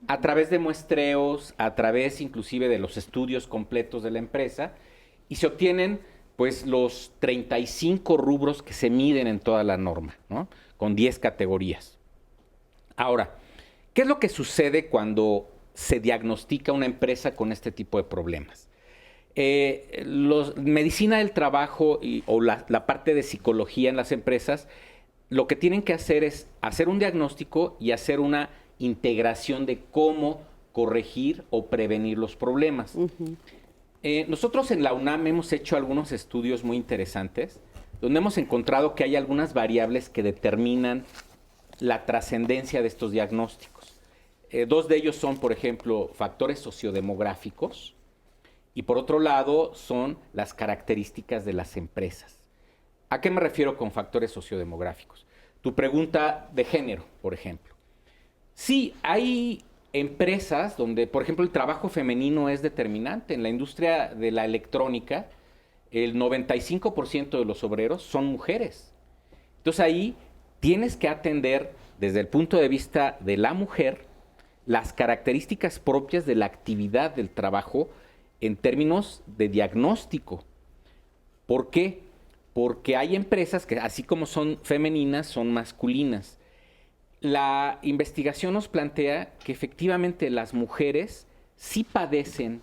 a través de muestreos, a través inclusive de los estudios completos de la empresa, y se obtienen pues los 35 rubros que se miden en toda la norma, ¿no? Con 10 categorías. Ahora, ¿qué es lo que sucede cuando se diagnostica una empresa con este tipo de problemas? Medicina del trabajo o la parte de psicología en las empresas, lo que tienen que hacer es hacer un diagnóstico y hacer una integración de cómo corregir o prevenir los problemas. Nosotros en la UNAM hemos hecho algunos estudios muy interesantes donde hemos encontrado que hay algunas variables que determinan la trascendencia de estos diagnósticos. Dos de ellos son, por ejemplo, factores sociodemográficos y por otro lado son las características de las empresas. ¿A qué me refiero con factores sociodemográficos? Tu pregunta de género, por ejemplo. Sí, hay empresas donde, por ejemplo, el trabajo femenino es determinante. En la industria de la electrónica, el 95% de los obreros son mujeres. Entonces ahí tienes que atender desde el punto de vista de la mujer las características propias de la actividad del trabajo en términos de diagnóstico. ¿Por qué? Porque hay empresas que, así como son femeninas, son masculinas. La investigación nos plantea que efectivamente las mujeres sí padecen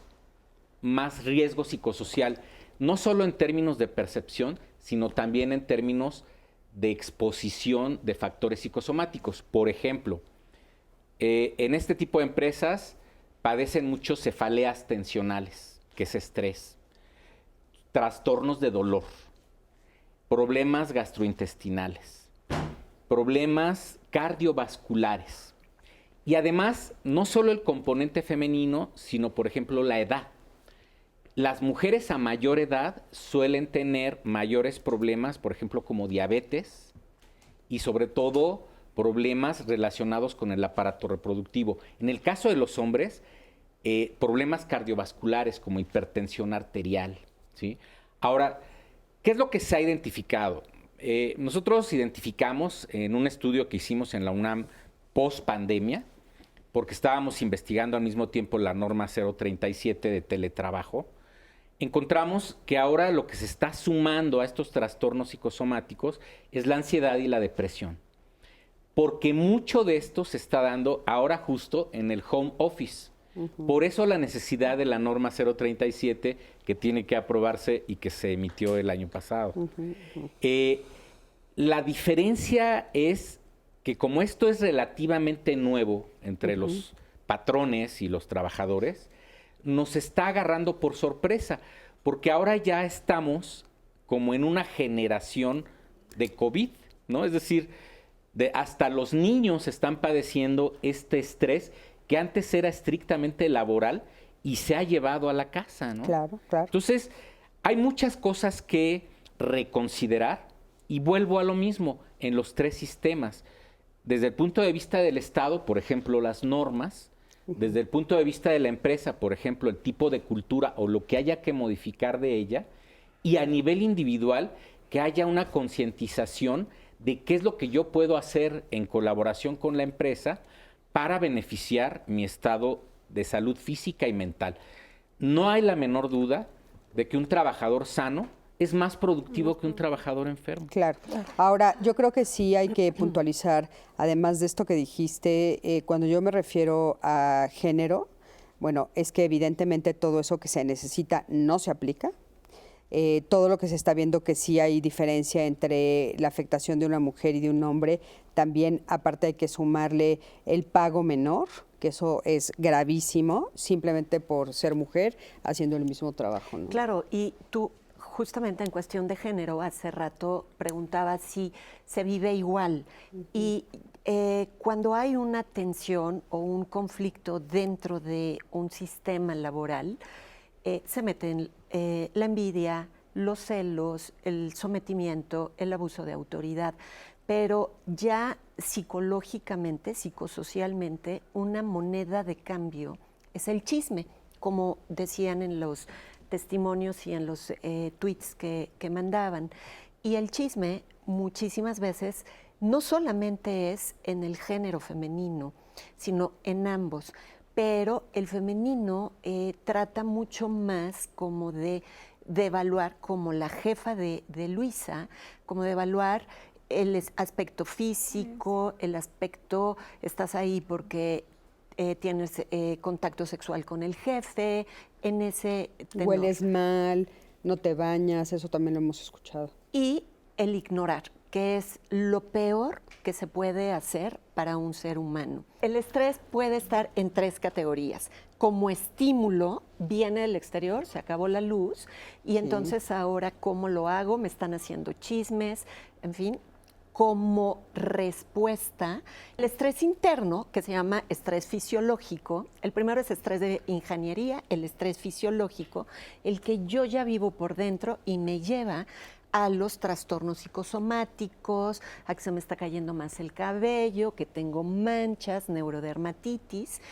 más riesgo psicosocial, no solo en términos de percepción, sino también en términos de exposición de factores psicosomáticos. Por ejemplo, en este tipo de empresas padecen muchos cefaleas tensionales, que es estrés, trastornos de dolor, problemas gastrointestinales, problemas cardiovasculares. Y además, no solo el componente femenino, sino, por ejemplo, la edad. Las mujeres a mayor edad suelen tener mayores problemas, por ejemplo, como diabetes y sobre todo problemas relacionados con el aparato reproductivo. En el caso de los hombres, problemas cardiovasculares como hipertensión arterial, ¿sí? Ahora, ¿qué es lo que se ha identificado? Nosotros identificamos en un estudio que hicimos en la UNAM post pandemia, porque estábamos investigando al mismo tiempo la norma 037 de teletrabajo, encontramos que ahora lo que se está sumando a estos trastornos psicosomáticos es la ansiedad y la depresión, porque mucho de esto se está dando ahora justo en el home office. Por eso la necesidad de la norma 037 que tiene que aprobarse y que se emitió el año pasado. La diferencia es que como esto es relativamente nuevo entre los patrones y los trabajadores, nos está agarrando por sorpresa, porque ahora ya estamos como en una generación de COVID, ¿no? Es decir, hasta los niños están padeciendo este estrés que antes era estrictamente laboral y se ha llevado a la casa, ¿no? Claro, claro. Entonces, hay muchas cosas que reconsiderar y vuelvo a lo mismo en los tres sistemas. Desde el punto de vista del Estado, por ejemplo, las normas, desde el punto de vista de la empresa, por ejemplo, el tipo de cultura o lo que haya que modificar de ella, y a nivel individual, que haya una concientización de qué es lo que yo puedo hacer en colaboración con la empresa para beneficiar mi estado de salud física y mental. No hay la menor duda de que un trabajador sano es más productivo que un trabajador enfermo. Claro. Ahora, yo creo que sí hay que puntualizar, además de esto que dijiste, cuando yo me refiero a género, bueno, es que evidentemente todo eso que se necesita no se aplica. Todo lo que se está viendo que sí hay diferencia entre la afectación de una mujer y de un hombre, también aparte hay que sumarle el pago menor, que eso es gravísimo, simplemente por ser mujer haciendo el mismo trabajo, ¿no? Claro, y tú justamente en cuestión de género, hace rato preguntabas si se vive igual. Y cuando hay una tensión o un conflicto dentro de un sistema laboral, se meten la envidia, los celos, el sometimiento, el abuso de autoridad. Pero ya psicológicamente, psicosocialmente, una moneda de cambio es el chisme, como decían en los testimonios y en los tweets que mandaban. Y el chisme muchísimas veces no solamente es en el género femenino, sino en ambos. Pero el femenino trata mucho más como de evaluar, como la jefa de Luisa, como de evaluar el aspecto físico, el aspecto, estás ahí porque tienes contacto sexual con el jefe, en ese tenor. Hueles mal, no te bañas, eso también lo hemos escuchado. Y el ignorar, que es lo peor que se puede hacer para un ser humano. El estrés puede estar en 3 categorías. Como estímulo, viene del exterior, se acabó la luz, y entonces ahora, ¿cómo lo hago? Me están haciendo chismes, en fin. Como respuesta, el estrés interno, que se llama estrés fisiológico, el primero es estrés de ingeniería, el estrés fisiológico, el que yo ya vivo por dentro y me lleva a los trastornos psicosomáticos, a que se me está cayendo más el cabello, que tengo manchas, neurodermatitis,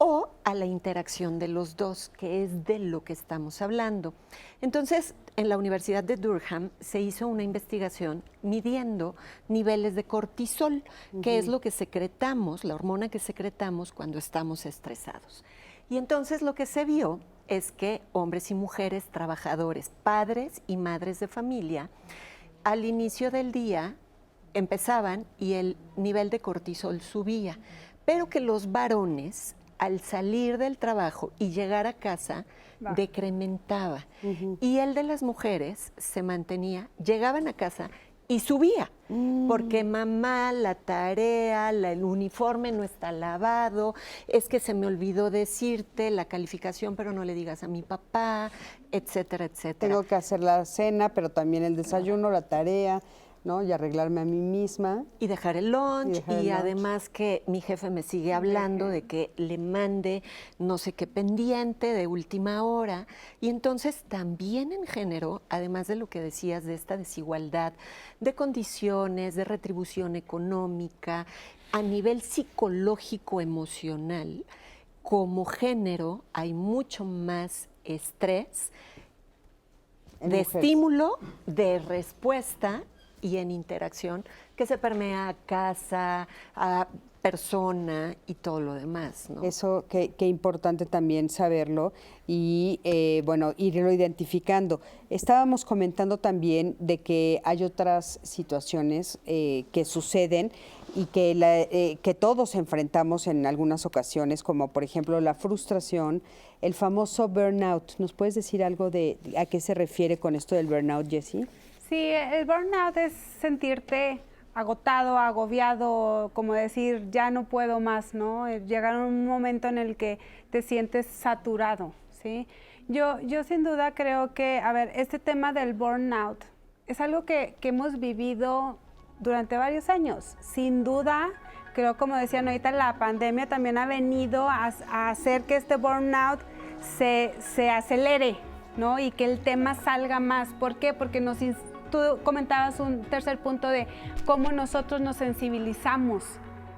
o a la interacción de los dos, que es de lo que estamos hablando. Entonces, en la Universidad de Durham se hizo una investigación midiendo niveles de cortisol, que es lo que secretamos, la hormona que secretamos cuando estamos estresados. Y entonces lo que se vio es que hombres y mujeres trabajadores, padres y madres de familia, al inicio del día empezaban y el nivel de cortisol subía, pero que los varones, al salir del trabajo y llegar a casa, decrementaba. Y el de las mujeres se mantenía, llegaban a casa y subía, porque mamá, la tarea, el uniforme no está lavado, es que se me olvidó decirte la calificación, pero no le digas a mi papá, etcétera, etcétera. Tengo que hacer la cena, pero también el desayuno, la tarea, ¿no? Y arreglarme a mí misma. Y dejar el lunch, y además que mi jefe me sigue hablando de que le mande no sé qué pendiente de última hora. Y entonces también en género, además de lo que decías de esta desigualdad de condiciones, de retribución económica, a nivel psicológico, emocional, como género hay mucho más estrés de estímulo, de respuesta y en interacción que se permea a casa, a persona y todo lo demás, ¿no? Eso, qué importante también saberlo y, bueno, irlo identificando. Estábamos comentando también de que hay otras situaciones que suceden y que todos enfrentamos en algunas ocasiones, como por ejemplo la frustración, el famoso burnout. ¿Nos puedes decir algo de a qué se refiere con esto del burnout, Jessie? Sí, el burnout es sentirte agotado, agobiado, como decir, ya no puedo más, ¿no? Llegar a un momento en el que te sientes saturado, ¿sí? Yo sin duda creo que, a ver, este tema del burnout es algo que hemos vivido durante varios años. Sin duda, creo, como decían ahorita, la pandemia también ha venido a hacer que este burnout se acelere, ¿no? Y que el tema salga más. ¿Por qué? Porque tú comentabas un tercer punto de cómo nosotros nos sensibilizamos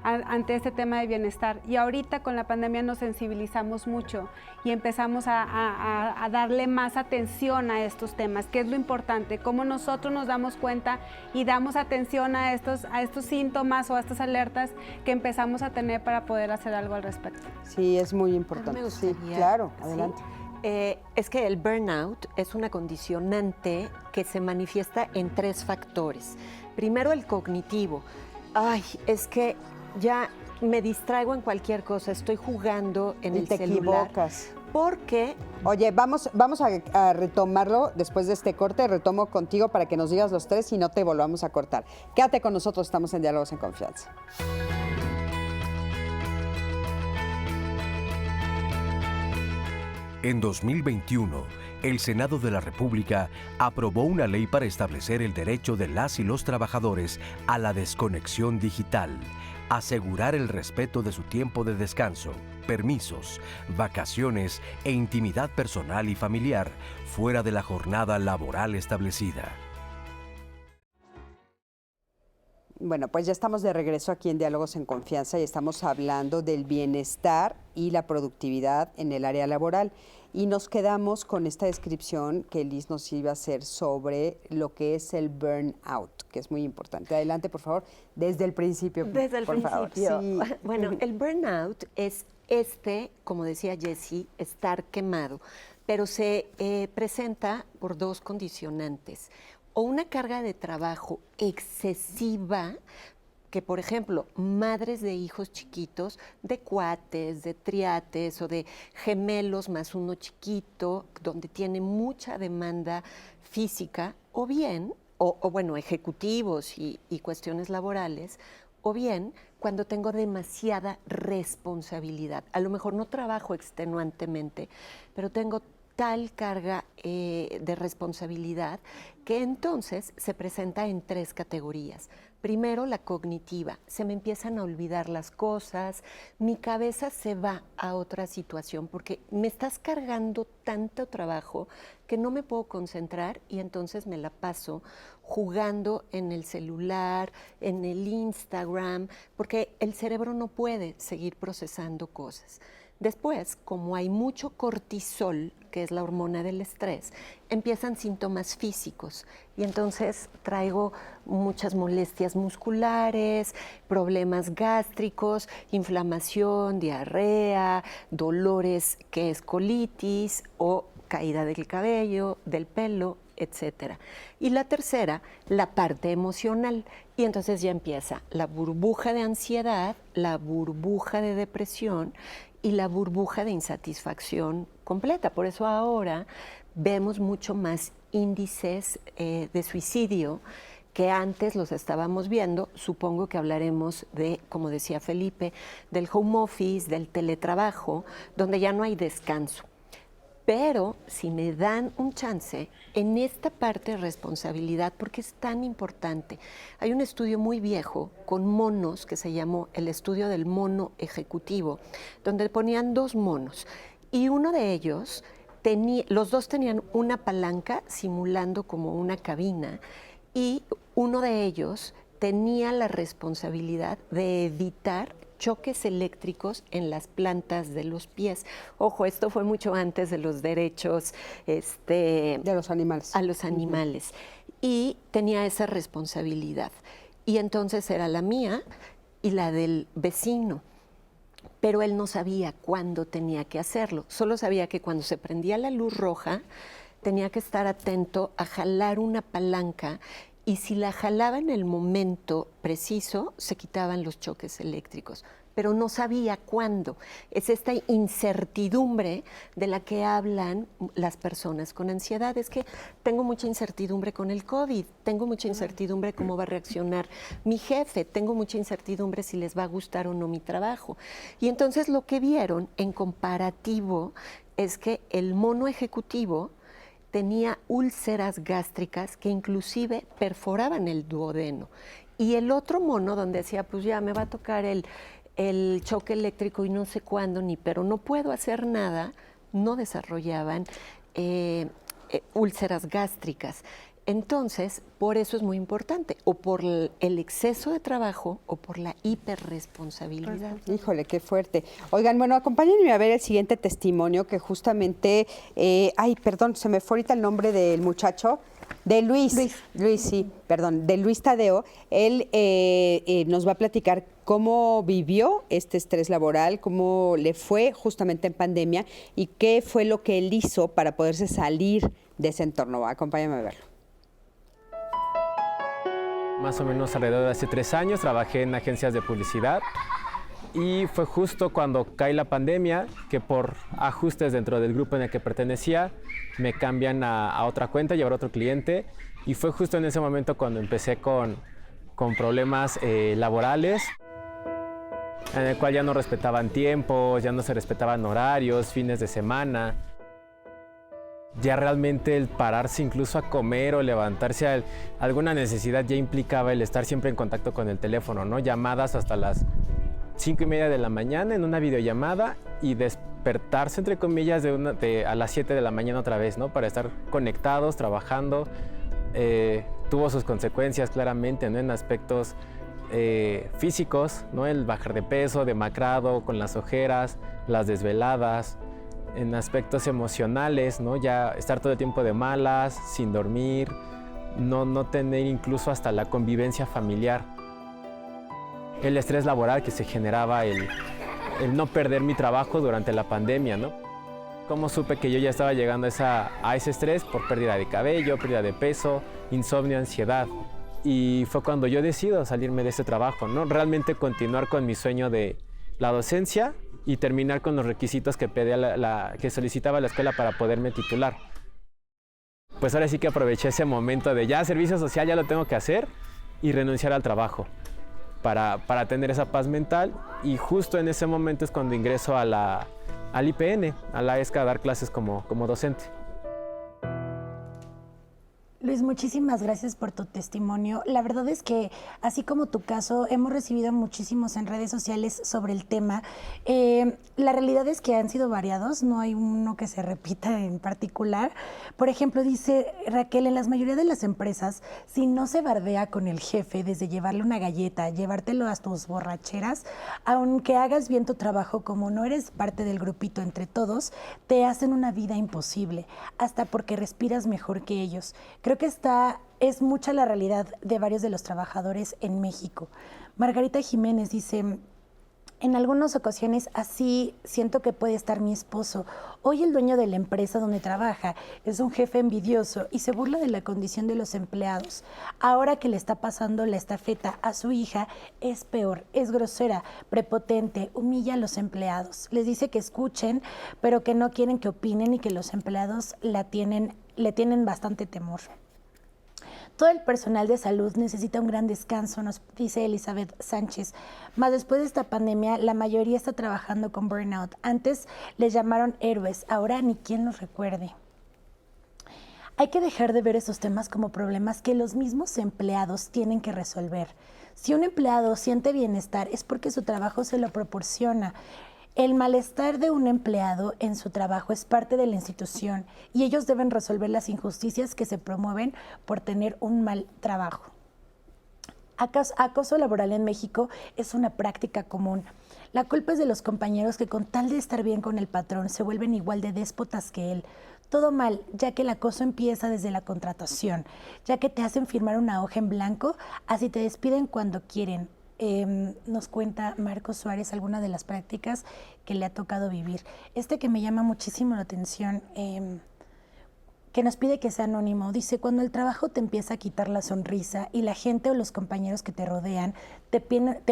ante este tema de bienestar. Y ahorita con la pandemia nos sensibilizamos mucho y empezamos a darle más atención a estos temas, que es lo importante, cómo nosotros nos damos cuenta y damos atención a estos síntomas o a estas alertas que empezamos a tener para poder hacer algo al respecto. Sí, es muy importante. Me gustaría, sí, claro, adelante. ¿sí? Es que el burnout es una condicionante que se manifiesta en 3 factores. Primero, el cognitivo. Ay, es que ya me distraigo en cualquier cosa, estoy jugando en el celular. Te equivocas. Porque... Oye, vamos a retomarlo después de este corte. Retomo contigo para que nos digas los 3 y no te volvamos a cortar. Quédate con nosotros, estamos en Diálogos en Confianza. En 2021, el Senado de la República aprobó una ley para establecer el derecho de las y los trabajadores a la desconexión digital, Asegurar el respeto de su tiempo de descanso, permisos, vacaciones e intimidad personal y familiar fuera de la jornada laboral establecida. Bueno, pues ya estamos de regreso aquí en Diálogos en Confianza y estamos hablando del bienestar y la productividad en el área laboral. Y nos quedamos con esta descripción que Liz nos iba a hacer sobre lo que es el burnout, que es muy importante. Adelante, por favor, desde el principio. Desde el por favor. principio. Sí. Bueno, el burnout es como decía Jessie, estar quemado, pero se presenta por dos condicionantes. O una carga de trabajo excesiva, que por ejemplo, madres de hijos chiquitos, de cuates, de triates o de gemelos más uno chiquito, donde tiene mucha demanda física, o bien, bueno, ejecutivos y cuestiones laborales, o bien cuando tengo demasiada responsabilidad. A lo mejor no trabajo extenuantemente, pero tengo tal carga de responsabilidad que entonces se presenta en tres categorías. Primero, la cognitiva. Se me empiezan a olvidar las cosas, mi cabeza se va a otra situación porque me estás cargando tanto trabajo que no me puedo concentrar y entonces me la paso jugando en el celular, en el Instagram, porque el cerebro no puede seguir procesando cosas. Después, como hay mucho cortisol, que es la hormona del estrés, empiezan síntomas físicos y entonces traigo muchas molestias musculares, problemas gástricos, inflamación, diarrea, dolores que es colitis o caída del cabello, del pelo, etcétera. Y la tercera, la parte emocional. Y entonces ya empieza la burbuja de ansiedad, la burbuja de depresión y la burbuja de insatisfacción completa. Por eso ahora vemos mucho más índices de suicidio que antes los estábamos viendo. Supongo que hablaremos de, como decía Felipe, del home office, del teletrabajo, donde ya no hay descanso. Pero si me dan un chance en esta parte de responsabilidad, porque es tan importante, hay un estudio muy viejo con monos que se llamó el estudio del mono ejecutivo, donde ponían dos monos y uno de ellos, los dos tenían una palanca simulando como una cabina y uno de ellos tenía la responsabilidad de evitar choques eléctricos en las plantas de los pies. Ojo, esto fue mucho antes de los derechos de los animales. A los animales. Y tenía esa responsabilidad. Y entonces era la mía y la del vecino. Pero él no sabía cuándo tenía que hacerlo. Solo sabía que cuando se prendía la luz roja, tenía que estar atento a jalar una palanca y si la jalaba en el momento preciso, se quitaban los choques eléctricos, pero no sabía cuándo. Es esta incertidumbre de la que hablan las personas con ansiedad. Es que tengo mucha incertidumbre con el COVID, tengo mucha incertidumbre cómo va a reaccionar mi jefe, tengo mucha incertidumbre si les va a gustar o no mi trabajo. Y entonces lo que vieron en comparativo es que el mono ejecutivo tenía úlceras gástricas que inclusive perforaban el duodeno. Y el otro mono donde decía, pues ya me va a tocar el choque eléctrico y no sé cuándo, pero no puedo hacer nada, no desarrollaban úlceras gástricas. Entonces, por eso es muy importante, o por el exceso de trabajo o por la hiperresponsabilidad. Híjole, qué fuerte. Oigan, bueno, acompáñenme a ver el siguiente testimonio que justamente, perdón, se me fue ahorita el nombre del muchacho, de Luis, sí, perdón, de Luis Tadeo. Él nos va a platicar cómo vivió este estrés laboral, cómo le fue justamente en pandemia y qué fue lo que él hizo para poderse salir de ese entorno. Acompáñame a verlo. Más o menos alrededor de hace 3 años trabajé en agencias de publicidad y fue justo cuando cae la pandemia que por ajustes dentro del grupo en el que pertenecía me cambian a otra cuenta, llevar a otro cliente y fue justo en ese momento cuando empecé con problemas laborales en el cual ya no respetaban tiempos, ya no se respetaban horarios, fines de semana. ya realmente el pararse incluso a comer o levantarse a alguna necesidad ya implicaba el estar siempre en contacto con el teléfono, ¿no? Llamadas hasta las 5:30 de la mañana en una videollamada y despertarse, entre comillas, a las 7 de la mañana otra vez, ¿no? Para estar conectados, trabajando. Tuvo sus consecuencias claramente, ¿no? En aspectos físicos, ¿no? El bajar de peso, demacrado, con las ojeras, las desveladas. En aspectos emocionales, ¿no? Ya estar todo el tiempo de malas, sin dormir, no tener incluso hasta la convivencia familiar. El estrés laboral que se generaba, el no perder mi trabajo durante la pandemia, ¿no? Cómo supe que yo ya estaba llegando a ese estrés por pérdida de cabello, pérdida de peso, insomnio, ansiedad. Y fue cuando yo decido salirme de ese trabajo, ¿no? Realmente continuar con mi sueño de la docencia y terminar con los requisitos que pedía que solicitaba la escuela para poderme titular. Pues ahora sí que aproveché ese momento de ya servicio social, ya lo tengo que hacer y renunciar al trabajo para tener esa paz mental, y justo en ese momento es cuando ingreso al IPN, a la ESCA, a dar clases como docente. Luis, muchísimas gracias por tu testimonio. La verdad es que, así como tu caso, hemos recibido muchísimos en redes sociales sobre el tema. La realidad es que han sido variados, no hay uno que se repita en particular. Por ejemplo, dice Raquel, en la mayoría de las empresas, si no se bardea con el jefe, desde llevarle una galleta, llevártelo a tus borracheras, aunque hagas bien tu trabajo, como no eres parte del grupito entre todos, te hacen una vida imposible, hasta porque respiras mejor que ellos. Creo que es mucha la realidad de varios de los trabajadores en México. Margarita Jiménez dice, en algunas ocasiones así siento que puede estar mi esposo. Hoy el dueño de la empresa donde trabaja es un jefe envidioso y se burla de la condición de los empleados. Ahora que le está pasando la estafeta a su hija, es peor, es grosera, prepotente, humilla a los empleados. Les dice que escuchen, pero que no quieren que opinen y que los empleados le tienen bastante temor. Todo el personal de salud necesita un gran descanso, nos dice Elizabeth Sánchez. Más después de esta pandemia, la mayoría está trabajando con burnout. Antes les llamaron héroes, ahora ni quien los recuerde. Hay que dejar de ver estos temas como problemas que los mismos empleados tienen que resolver. Si un empleado siente bienestar es porque su trabajo se lo proporciona. El malestar de un empleado en su trabajo es parte de la institución y ellos deben resolver las injusticias que se promueven por tener un mal trabajo. Acoso laboral en México es una práctica común. La culpa es de los compañeros que con tal de estar bien con el patrón se vuelven igual de déspotas que él. Todo mal, ya que el acoso empieza desde la contratación, ya que te hacen firmar una hoja en blanco, así te despiden cuando quieren. Nos cuenta Marcos Suárez algunas de las prácticas que le ha tocado vivir. Que me llama muchísimo la atención, que nos pide que sea anónimo, dice, cuando el trabajo te empieza a quitar la sonrisa y la gente o los compañeros que te rodean te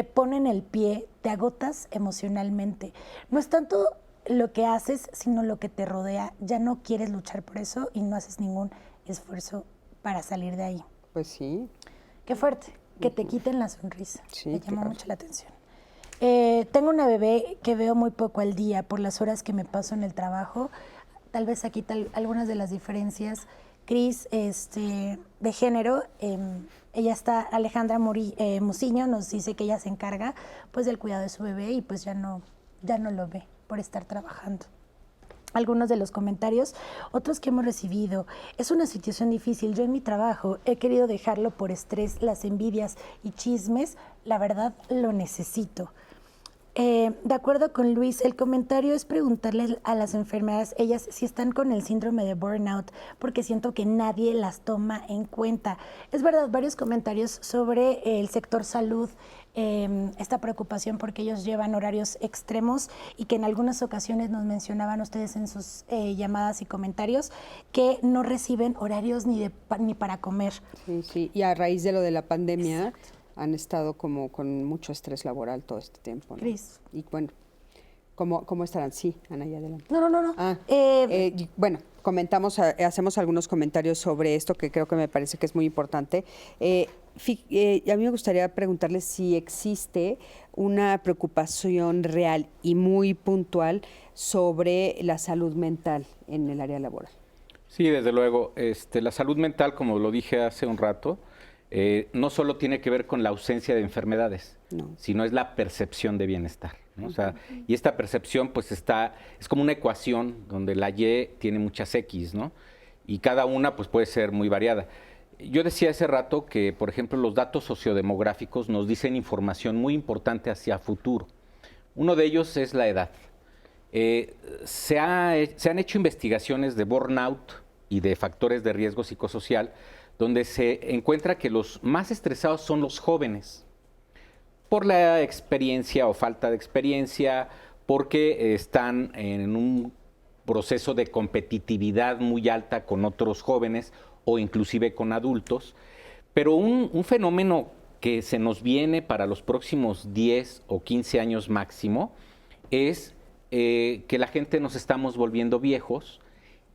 ponen el pie, te agotas emocionalmente. No es tanto lo que haces, sino lo que te rodea. Ya no quieres luchar por eso y no haces ningún esfuerzo para salir de ahí. Pues sí. Qué fuerte. Que te quiten la sonrisa. Sí, me llama claro. mucho la atención. Tengo una bebé que veo muy poco al día por las horas que me paso en el trabajo. Tal vez aquí algunas de las diferencias. Cris, de género, ella está, Alejandra Muciño nos dice que ella se encarga pues del cuidado de su bebé y pues ya no lo ve por estar trabajando. Algunos de los comentarios, otros que hemos recibido. Es una situación difícil. Yo en mi trabajo he querido dejarlo por estrés, las envidias y chismes. La verdad, lo necesito. De acuerdo con Luis, el comentario es preguntarle a las enfermeras, ellas si están con el síndrome de burnout, porque siento que nadie las toma en cuenta. Es verdad, varios comentarios sobre el sector salud, esta preocupación porque ellos llevan horarios extremos y que en algunas ocasiones nos mencionaban ustedes en sus llamadas y comentarios que no reciben horarios ni para comer. Sí, sí, y a raíz de lo de la pandemia, exacto, han estado como con mucho estrés laboral todo este tiempo, ¿no? Cris. Y bueno, ¿cómo estarán? Sí, Ana, ya adelante. No. Bueno, hacemos algunos comentarios sobre esto que creo que me parece que es muy importante. A mí me gustaría preguntarles si existe una preocupación real y muy puntual sobre la salud mental en el área laboral. Sí, desde luego. La salud mental, como lo dije hace un rato, no solo tiene que ver con la ausencia de enfermedades, sino es la percepción de bienestar, ¿no? O sea, y esta percepción pues es como una ecuación donde la Y tiene muchas X, ¿no? Y cada una pues puede ser muy variada. Yo decía hace rato que, por ejemplo, los datos sociodemográficos nos dicen información muy importante hacia futuro. Uno de ellos es la edad. Se han hecho investigaciones de burnout y de factores de riesgo psicosocial, donde se encuentra que los más estresados son los jóvenes, por la experiencia o falta de experiencia, porque están en un proceso de competitividad muy alta con otros jóvenes o inclusive con adultos. Pero un fenómeno que se nos viene para los próximos 10 o 15 años máximo es que la gente nos estamos volviendo viejos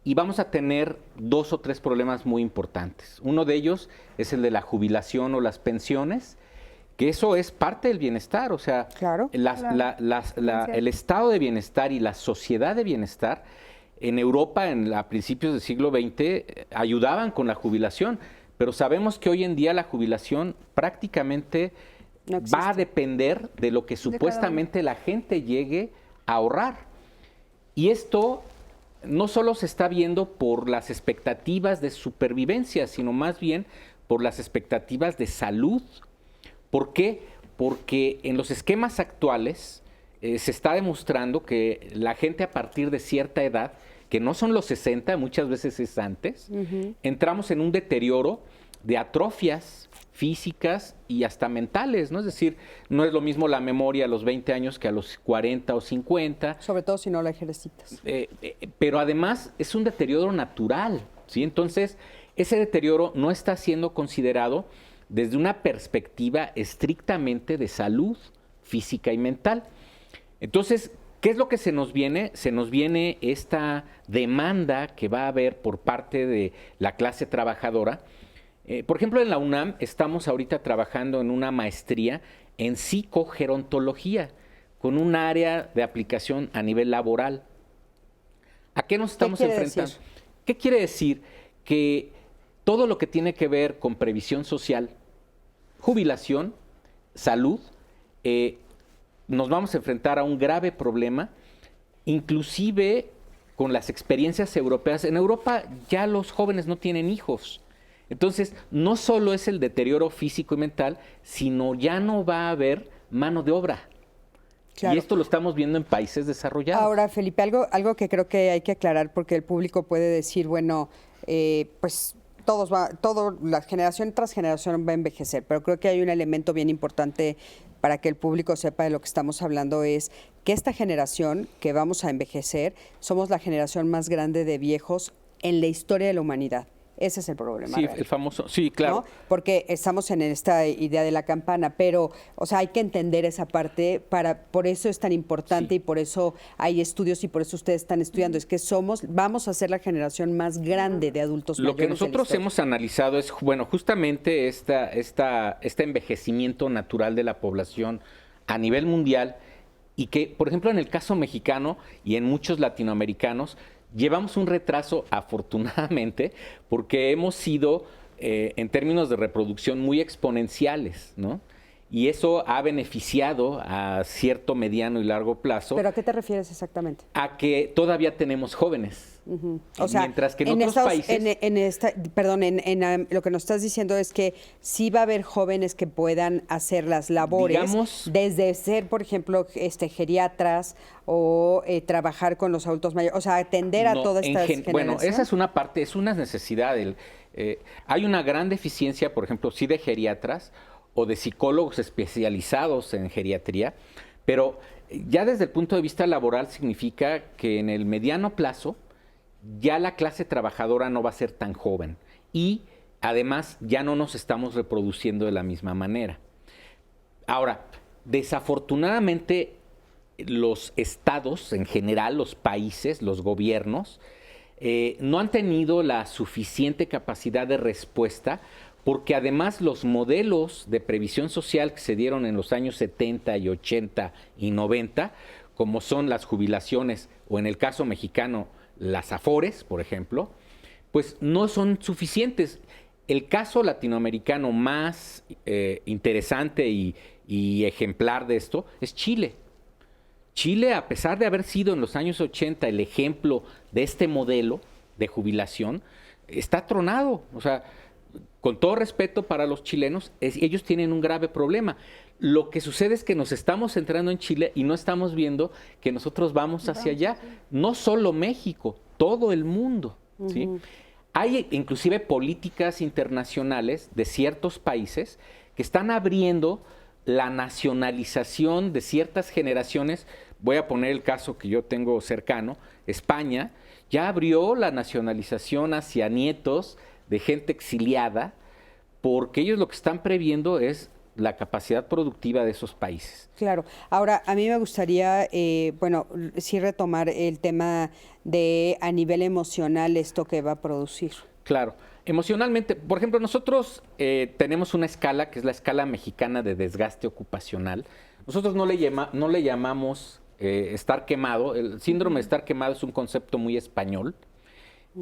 y vamos a tener 2 o 3 problemas muy importantes. Uno de ellos es el de la jubilación o las pensiones, que eso es parte del bienestar. O sea, el estado de bienestar y la sociedad de bienestar en Europa a principios del siglo XX ayudaban con la jubilación, pero sabemos que hoy en día la jubilación prácticamente va a depender de lo que supuestamente la gente llegue a ahorrar. Y esto no solo se está viendo por las expectativas de supervivencia, sino más bien por las expectativas de salud. ¿Por qué? Porque en los esquemas actuales se está demostrando que la gente a partir de cierta edad, que no son los 60, muchas veces es antes, entramos en un deterioro de atrofias físicas y hasta mentales, ¿no? Es decir, no es lo mismo la memoria a los 20 años que a los 40 o 50. Sobre todo si no la ejercitas. Pero además es un deterioro natural, ¿sí? Entonces, ese deterioro no está siendo considerado desde una perspectiva estrictamente de salud física y mental. Entonces, ¿qué es lo que se nos viene? Se nos viene esta demanda que va a haber por parte de la clase trabajadora. Por ejemplo, en la UNAM estamos ahorita trabajando en una maestría en psicogerontología, con un área de aplicación a nivel laboral. ¿A qué nos estamos enfrentando? ¿Qué quiere decir? Que todo lo que tiene que ver con previsión social, jubilación, salud, nos vamos a enfrentar a un grave problema, inclusive con las experiencias europeas. En Europa ya los jóvenes no tienen hijos. Entonces, no solo es el deterioro físico y mental, sino ya no va a haber mano de obra. Claro. Y esto lo estamos viendo en países desarrollados. Ahora, Felipe, algo que creo que hay que aclarar, porque el público puede decir, bueno, pues la generación tras generación va a envejecer, pero creo que hay un elemento bien importante para que el público sepa de lo que estamos hablando, es que esta generación que vamos a envejecer, somos la generación más grande de viejos en la historia de la humanidad. Ese es el problema. Sí, real, el famoso, sí, claro. ¿no? Porque estamos en esta idea de la campana, pero, o sea, hay que entender esa parte, por eso es tan importante, y por eso hay estudios y por eso ustedes están estudiando, es que vamos a ser la generación más grande de adultos mayores. Lo que nosotros hemos analizado es, bueno, justamente este envejecimiento natural de la población a nivel mundial, y que, por ejemplo, en el caso mexicano y en muchos latinoamericanos, llevamos un retraso, afortunadamente, porque hemos sido, en términos de reproducción, muy exponenciales, ¿no? Y eso ha beneficiado a cierto mediano y largo plazo. ¿Pero a qué te refieres exactamente? A que todavía tenemos jóvenes. O sea, mientras que en otros países... lo que nos estás diciendo es que sí va a haber jóvenes que puedan hacer las labores, digamos, desde ser, por ejemplo, geriatras o trabajar con los adultos mayores, o sea, atender a toda esta generación. Bueno, esa es una parte, es una necesidad. Hay una gran deficiencia, por ejemplo, sí de geriatras o de psicólogos especializados en geriatría, pero ya desde el punto de vista laboral significa que en el mediano plazo ya la clase trabajadora no va a ser tan joven y además ya no nos estamos reproduciendo de la misma manera. Ahora, desafortunadamente los estados en general, los países, los gobiernos, no han tenido la suficiente capacidad de respuesta, porque además los modelos de previsión social que se dieron en los años 70 y 80 y 90, como son las jubilaciones o en el caso mexicano las AFORES, por ejemplo, pues no son suficientes. El caso latinoamericano más interesante y ejemplar de esto es Chile. Chile, a pesar de haber sido en los años 80 el ejemplo de este modelo de jubilación, está tronado. O sea, con todo respeto para los chilenos, ellos tienen un grave problema. Lo que sucede es que nos estamos centrando en Chile y no estamos viendo que nosotros vamos hacia allá. No solo México, todo el mundo, ¿sí? Hay inclusive políticas internacionales de ciertos países que están abriendo la nacionalización de ciertas generaciones. Voy a poner el caso que yo tengo cercano. España ya abrió la nacionalización hacia nietos de gente exiliada, porque ellos lo que están previendo es la capacidad productiva de esos países. Claro. Ahora, a mí me gustaría, sí retomar el tema de a nivel emocional esto que va a producir. Claro. Emocionalmente, por ejemplo, nosotros tenemos una escala que es la escala mexicana de desgaste ocupacional. Nosotros no le llamamos estar quemado. El síndrome de estar quemado es un concepto muy español.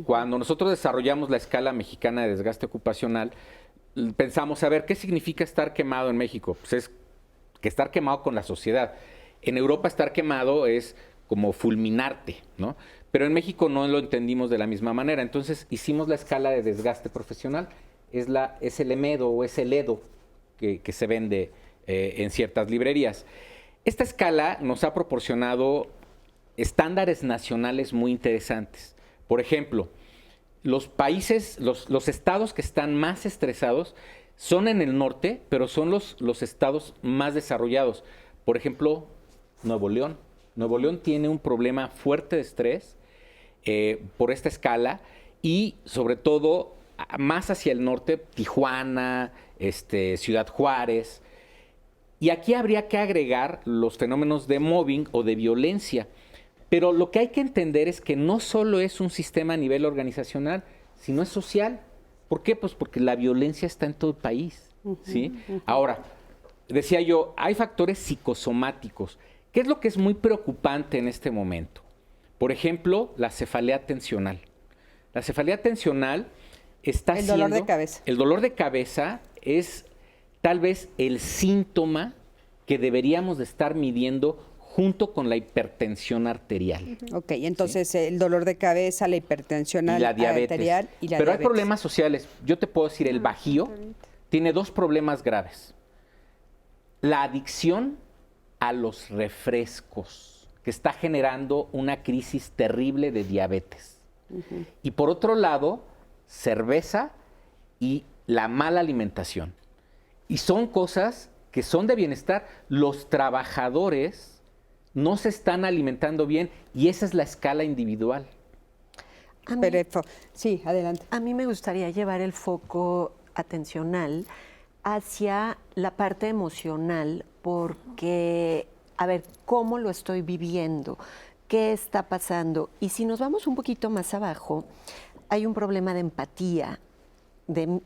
Cuando nosotros desarrollamos la escala mexicana de desgaste ocupacional, pensamos, a ver, ¿qué significa estar quemado en México? Pues es que estar quemado con la sociedad. En Europa estar quemado es como fulminarte, ¿no? Pero en México no lo entendimos de la misma manera. Entonces hicimos la escala de desgaste profesional. Es el EMEDO o es el EDO que se vende en ciertas librerías. Esta escala nos ha proporcionado estándares nacionales muy interesantes. Por ejemplo, los países, los estados que están más estresados son en el norte, pero son los estados más desarrollados. Por ejemplo, Nuevo León. Nuevo León tiene un problema fuerte de estrés por esta escala y sobre todo más hacia el norte, Tijuana, Ciudad Juárez. Y aquí habría que agregar los fenómenos de mobbing o de violencia. Pero lo que hay que entender es que no solo es un sistema a nivel organizacional, sino es social. ¿Por qué? Pues porque la violencia está en todo el país, ¿sí? Ahora, decía yo, hay factores psicosomáticos. ¿Qué es lo que es muy preocupante en este momento? Por ejemplo, la cefalea tensional. La cefalea tensional está El dolor de cabeza. El dolor de cabeza es tal vez el síntoma que deberíamos de estar midiendo junto con la hipertensión arterial. Ok, entonces ¿sí? El dolor de cabeza, la hipertensión y la diabetes. Arterial y la Pero diabetes. hay problemas sociales. Yo te puedo decir, el Bajío tiene dos problemas graves. La adicción a los refrescos, que está generando una crisis terrible de diabetes. Y por otro lado, cerveza y la mala alimentación. Y son cosas que son de bienestar. Los trabajadores no se están alimentando bien y esa es la escala individual. Sí, adelante. A mí me gustaría llevar el foco atencional hacia la parte emocional porque, a ver, ¿cómo lo estoy viviendo? ¿Qué está pasando? Y si nos vamos un poquito más abajo, hay un problema de empatía, de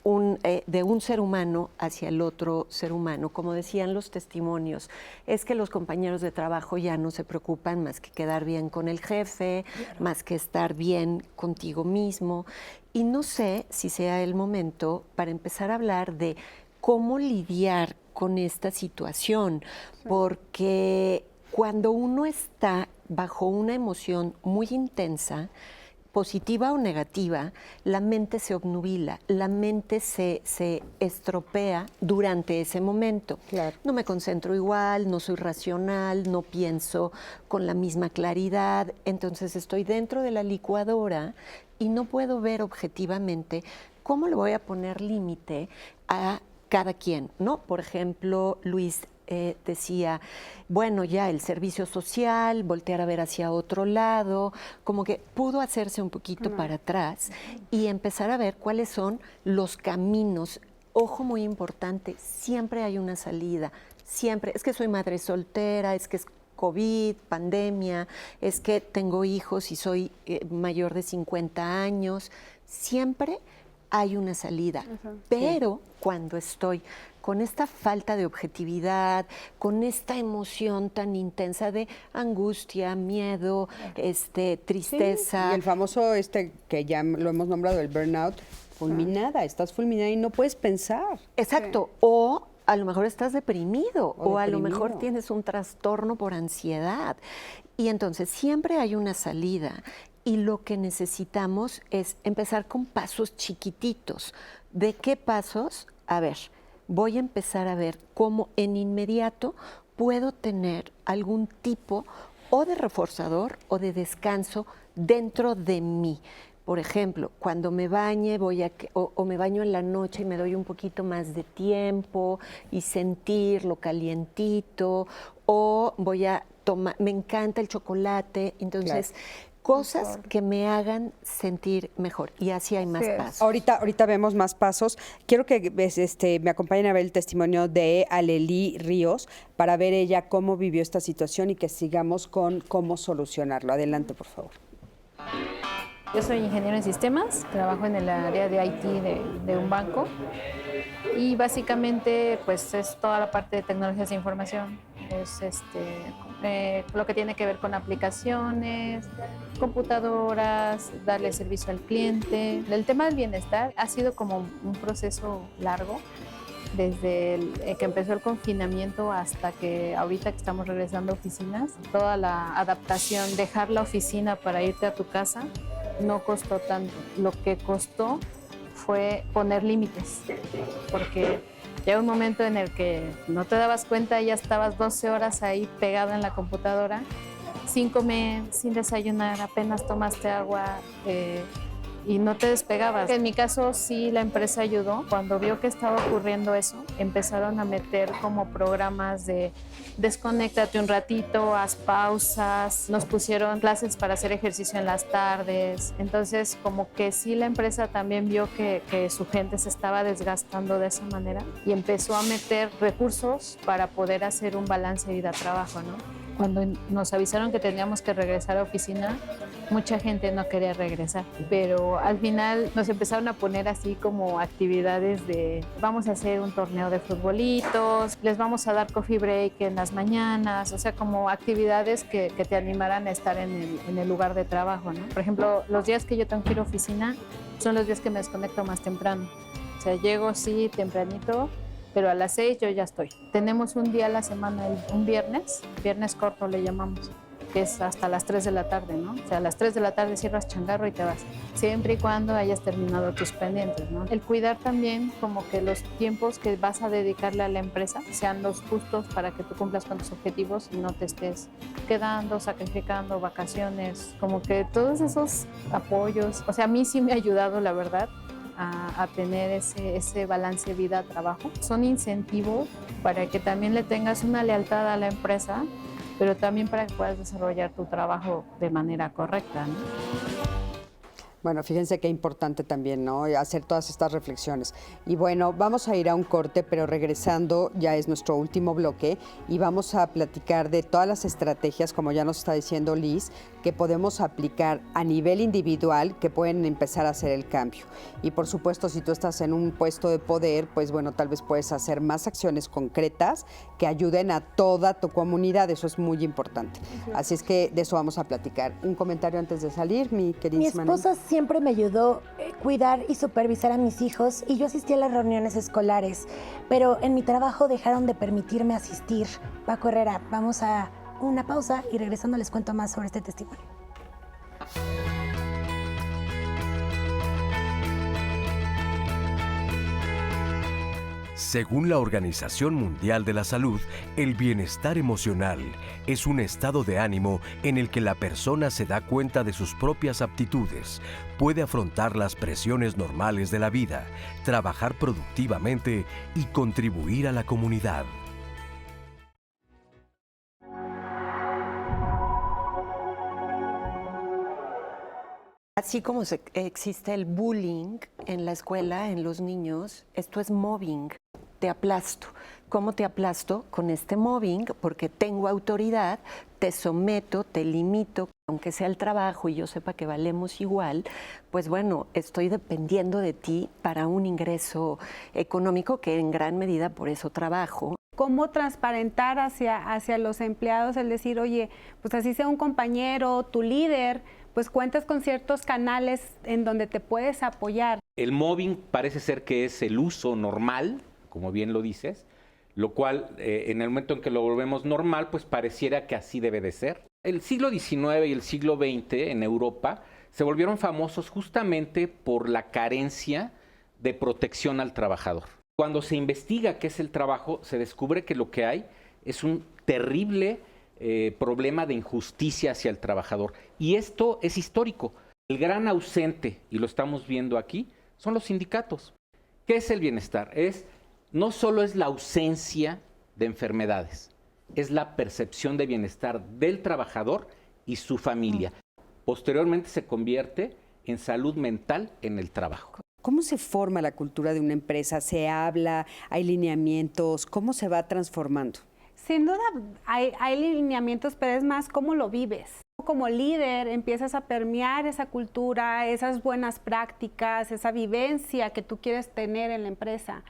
un ser humano hacia el otro ser humano. Como decían los testimonios, es que los compañeros de trabajo ya no se preocupan más que quedar bien con el jefe, más que estar bien contigo mismo. Y no sé si sea el momento para empezar a hablar de cómo lidiar con esta situación, porque cuando uno está bajo una emoción muy intensa, positiva o negativa, la mente se obnubila, la mente se estropea durante ese momento. Claro. No me concentro igual, no soy racional, no pienso con la misma claridad, entonces estoy dentro de la licuadora y no puedo ver objetivamente cómo le voy a poner límite a cada quien, ¿no? Por ejemplo, Luis decía, bueno, ya el servicio social, voltear a ver hacia otro lado, como que pudo hacerse un poquito para atrás y empezar a ver cuáles son los caminos. Ojo muy importante, siempre hay una salida, siempre. Es que soy madre soltera, es que es COVID, pandemia, es que tengo hijos y soy mayor de 50 años. Siempre hay una salida, pero cuando estoy con esta falta de objetividad, con esta emoción tan intensa de angustia, miedo, tristeza. Y el famoso que ya lo hemos nombrado, el burnout, fulminada, estás fulminada y no puedes pensar. Exacto, o a lo mejor estás deprimido, o a lo deprimido. mejor tienes un trastorno por ansiedad. Y entonces siempre hay una salida. Y lo que necesitamos es empezar con pasos chiquititos. ¿De qué pasos? A ver, voy a empezar a ver cómo en inmediato puedo tener algún tipo o de reforzador o de descanso dentro de mí. Por ejemplo, cuando me bañe o me baño en la noche y me doy un poquito más de tiempo y sentir lo calientito, o voy a tomar, me encanta el chocolate, entonces cosas que me hagan sentir mejor, y así hay más pasos. Ahorita vemos más pasos. Quiero que me acompañen a ver el testimonio de Alelí Ríos para ver ella cómo vivió esta situación y que sigamos con cómo solucionarlo. Adelante, por favor. Yo soy ingeniero en sistemas, trabajo en el área de IT de un banco y básicamente pues es toda la parte de tecnologías de información. Es lo que tiene que ver con aplicaciones, computadoras, darle servicio al cliente. El tema del bienestar ha sido como un proceso largo, desde que empezó el confinamiento hasta que ahorita que estamos regresando a oficinas. Toda la adaptación, dejar la oficina para irte a tu casa, no costó tanto. Lo que costó fue poner límites, porque llega un momento en el que no te dabas cuenta y ya estabas 12 horas ahí pegado en la computadora, sin comer, sin desayunar, apenas tomaste agua y no te despegabas. En mi caso sí la empresa ayudó. Cuando vio que estaba ocurriendo eso, empezaron a meter como programas de desconéctate un ratito, haz pausas, nos pusieron clases para hacer ejercicio en las tardes. Entonces como que sí la empresa también vio que su gente se estaba desgastando de esa manera y empezó a meter recursos para poder hacer un balance vida-trabajo, ¿no? Cuando nos avisaron que teníamos que regresar a oficina, mucha gente no quería regresar, pero al final nos empezaron a poner así como actividades de vamos a hacer un torneo de futbolitos, les vamos a dar coffee break en las mañanas, o sea, como actividades que te animaran a estar en el lugar de trabajo, ¿no? Por ejemplo, los días que yo tengo que ir a oficina son los días que me desconecto más temprano. O sea, llego sí tempranito, pero a las 6 yo ya estoy. Tenemos un día a la semana, un viernes corto le llamamos, que es hasta las 3 de la tarde, ¿no? O sea, a las 3 de la tarde cierras changarro y te vas, siempre y cuando hayas terminado tus pendientes, ¿no? El cuidar también como que los tiempos que vas a dedicarle a la empresa sean los justos para que tú cumplas con tus objetivos y no te estés quedando, sacrificando vacaciones, como que todos esos apoyos, o sea, a mí sí me ha ayudado, la verdad, a tener ese balance vida-trabajo. Son incentivos para que también le tengas una lealtad a la empresa, pero también para que puedas desarrollar tu trabajo de manera correcta, ¿no? Bueno, fíjense qué importante también, ¿no? Hacer todas estas reflexiones. Y bueno, vamos a ir a un corte, pero regresando ya es nuestro último bloque y vamos a platicar de todas las estrategias, como ya nos está diciendo Liz, que podemos aplicar a nivel individual que pueden empezar a hacer el cambio. Y por supuesto, si tú estás en un puesto de poder, pues bueno, tal vez puedes hacer más acciones concretas que ayuden a toda tu comunidad. Eso es muy importante. Así es que de eso vamos a platicar. Un comentario antes de salir, mi queridísima. Mi esposa siempre me ayudó a cuidar y supervisar a mis hijos y yo asistía a las reuniones escolares, pero en mi trabajo dejaron de permitirme asistir. Paco Herrera, vamos a una pausa y regresando les cuento más sobre este testimonio. Según la Organización Mundial de la Salud, el bienestar emocional es un estado de ánimo en el que la persona se da cuenta de sus propias aptitudes, puede afrontar las presiones normales de la vida, trabajar productivamente y contribuir a la comunidad. Así como existe el bullying en la escuela, en los niños, esto es mobbing. Te aplasto. ¿Cómo te aplasto? Con este mobbing, porque tengo autoridad, te someto, te limito. Aunque sea el trabajo y yo sepa que valemos igual, pues bueno, estoy dependiendo de ti para un ingreso económico que en gran medida por eso trabajo. Cómo transparentar hacia los empleados, el decir, oye, pues así sea un compañero, tu líder, pues cuentas con ciertos canales en donde te puedes apoyar. El mobbing parece ser que es el uso normal, como bien lo dices, lo cual en el momento en que lo volvemos normal, pues pareciera que así debe de ser. El siglo XIX y el siglo XX en Europa se volvieron famosos justamente por la carencia de protección al trabajador. Cuando se investiga qué es el trabajo, se descubre que lo que hay es un terrible problema de injusticia hacia el trabajador. Y esto es histórico. El gran ausente, y lo estamos viendo aquí, son los sindicatos. ¿Qué es el bienestar? No solo es la ausencia de enfermedades, es la percepción de bienestar del trabajador y su familia. Posteriormente se convierte en salud mental en el trabajo. ¿Cómo se forma la cultura de una empresa? ¿Se habla? ¿Hay lineamientos? ¿Cómo se va transformando? Sin duda hay lineamientos, pero es más cómo lo vives. Como líder empiezas a permear esa cultura, esas buenas prácticas, esa vivencia que tú quieres tener en la empresa.